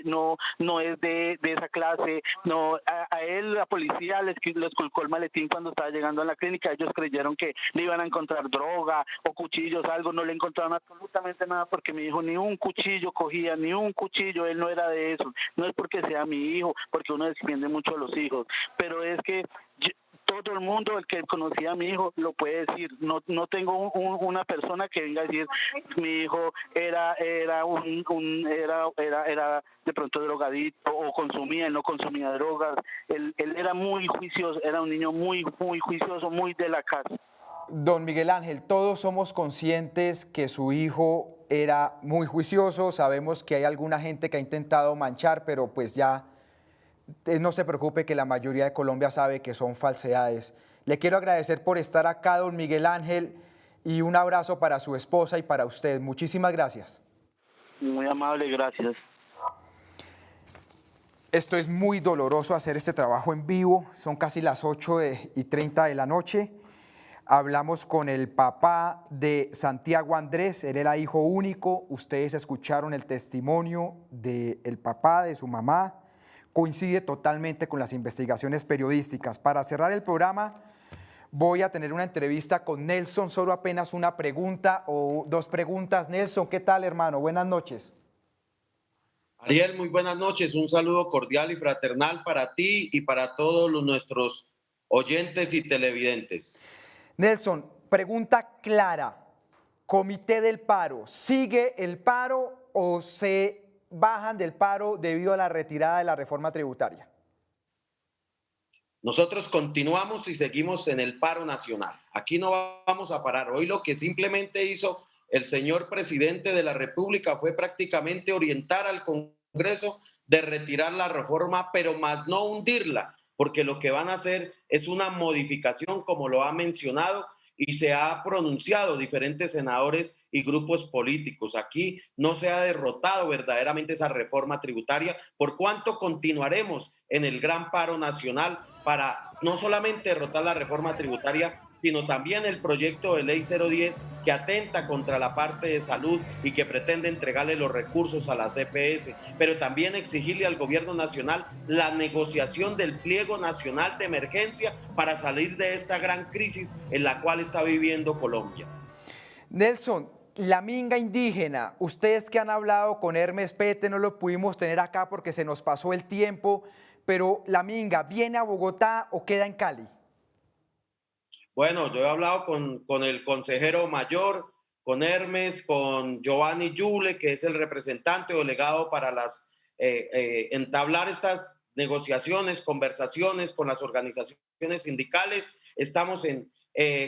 no es de esa clase, no, a él la policía le esculcó el maletín cuando estaba llegando a la clínica. Ellos creyeron que le iban a encontrar droga o cuchillos, algo, no le encontraron absolutamente nada, porque mi hijo ni un cuchillo cogía, ni un cuchillo, él no era de eso. No es porque sea mi hijo, porque uno defiende mucho a los hijos, pero es que todo el mundo, el que conocía a mi hijo, lo puede decir. No tengo una persona que venga a decir mi hijo era de pronto drogadito o consumía, él no consumía drogas. Él era muy juicioso, era un niño muy juicioso, muy de la casa. Don Miguel Ángel, todos somos conscientes que su hijo era muy juicioso, sabemos que hay alguna gente que ha intentado manchar, pero pues ya no se preocupe, que la mayoría de Colombia sabe que son falsedades. Le quiero agradecer por estar acá, don Miguel Ángel, y un abrazo para su esposa y para usted. Muchísimas gracias. Muy amable, gracias. Esto es muy doloroso, hacer este trabajo en vivo. Son casi las 8:30 de la noche. Hablamos con el papá de Santiago Andrés, él era hijo único. Ustedes escucharon el testimonio del papá, de su mamá. Coincide totalmente con las investigaciones periodísticas. Para cerrar el programa, voy a tener una entrevista con Nelson, solo apenas una pregunta o 2 preguntas. Nelson, ¿qué tal, hermano? Buenas noches. Ariel, muy buenas noches. Un saludo cordial y fraternal para ti y para todos nuestros oyentes y televidentes. Nelson, pregunta clara. Comité del paro, ¿sigue el paro o se bajan del paro debido a la retirada de la reforma tributaria? Nosotros continuamos y seguimos en el paro nacional. Aquí no vamos a parar. Hoy lo que simplemente hizo el señor presidente de la República fue prácticamente orientar al Congreso de retirar la reforma, pero más no hundirla, porque lo que van a hacer es una modificación, como lo ha mencionado, y se ha pronunciado diferentes senadores y grupos políticos. Aquí no se ha derrotado verdaderamente esa reforma tributaria, por cuanto continuaremos en el gran paro nacional para no solamente derrotar la reforma tributaria, sino también el proyecto de ley 010 que atenta contra la parte de salud y que pretende entregarle los recursos a la CPS, pero también exigirle al gobierno nacional la negociación del pliego nacional de emergencia para salir de esta gran crisis en la cual está viviendo Colombia. Nelson, la minga indígena, ustedes que han hablado con Hermes Pete, no lo pudimos tener acá porque se nos pasó el tiempo, pero la minga, ¿viene a Bogotá o queda en Cali? Bueno, yo he hablado con el consejero mayor, con Hermes, con Giovanni Yule, que es el representante o delegado para entablar estas negociaciones, conversaciones con las organizaciones sindicales. Estamos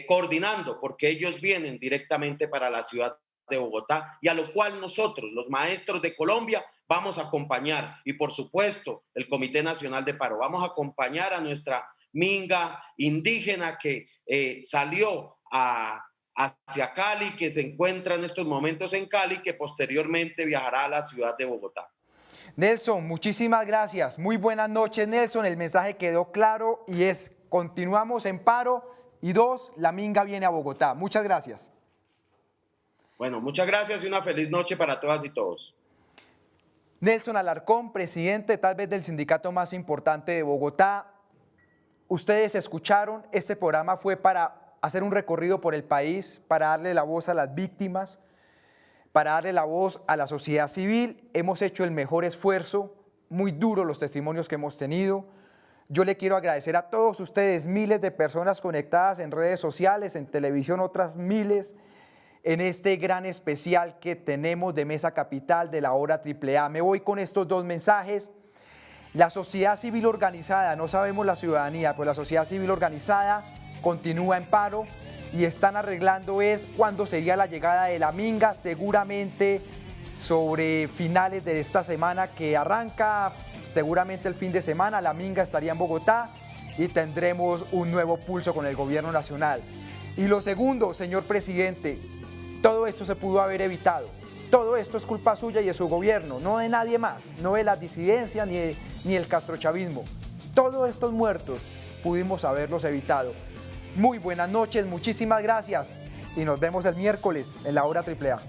coordinando porque ellos vienen directamente para la ciudad de Bogotá y a lo cual nosotros, los maestros de Colombia, vamos a acompañar y por supuesto el Comité Nacional de Paro, vamos a acompañar a nuestra minga indígena que salió hacia Cali, que se encuentra en estos momentos en Cali, que posteriormente viajará a la ciudad de Bogotá. Nelson, muchísimas gracias. Muy buenas noches, Nelson. El mensaje quedó claro y es: continuamos en paro y 2, la minga viene a Bogotá. Muchas gracias. Bueno, muchas gracias y una feliz noche para todas y todos. Nelson Alarcón, presidente tal vez del sindicato más importante de Bogotá. Ustedes escucharon, este programa fue para hacer un recorrido por el país, para darle la voz a las víctimas, para darle la voz a la sociedad civil. Hemos hecho el mejor esfuerzo, muy duros los testimonios que hemos tenido. Yo le quiero agradecer a todos ustedes, miles de personas conectadas en redes sociales, en televisión, otras miles, en este gran especial que tenemos de Mesa Capital de la hora AAA. Me voy con estos 2 mensajes. La sociedad civil organizada, no sabemos la ciudadanía, pues la sociedad civil organizada continúa en paro y están arreglando cuándo sería la llegada de la minga, seguramente sobre finales de esta semana que arranca, seguramente el fin de semana, la minga estaría en Bogotá y tendremos un nuevo pulso con el gobierno nacional. Y lo segundo, señor presidente, todo esto se pudo haber evitado. Todo esto es culpa suya y de su gobierno, no de nadie más, no de las disidencias ni el castrochavismo. Todos estos muertos pudimos haberlos evitado. Muy buenas noches, muchísimas gracias y nos vemos el miércoles en la hora AAA.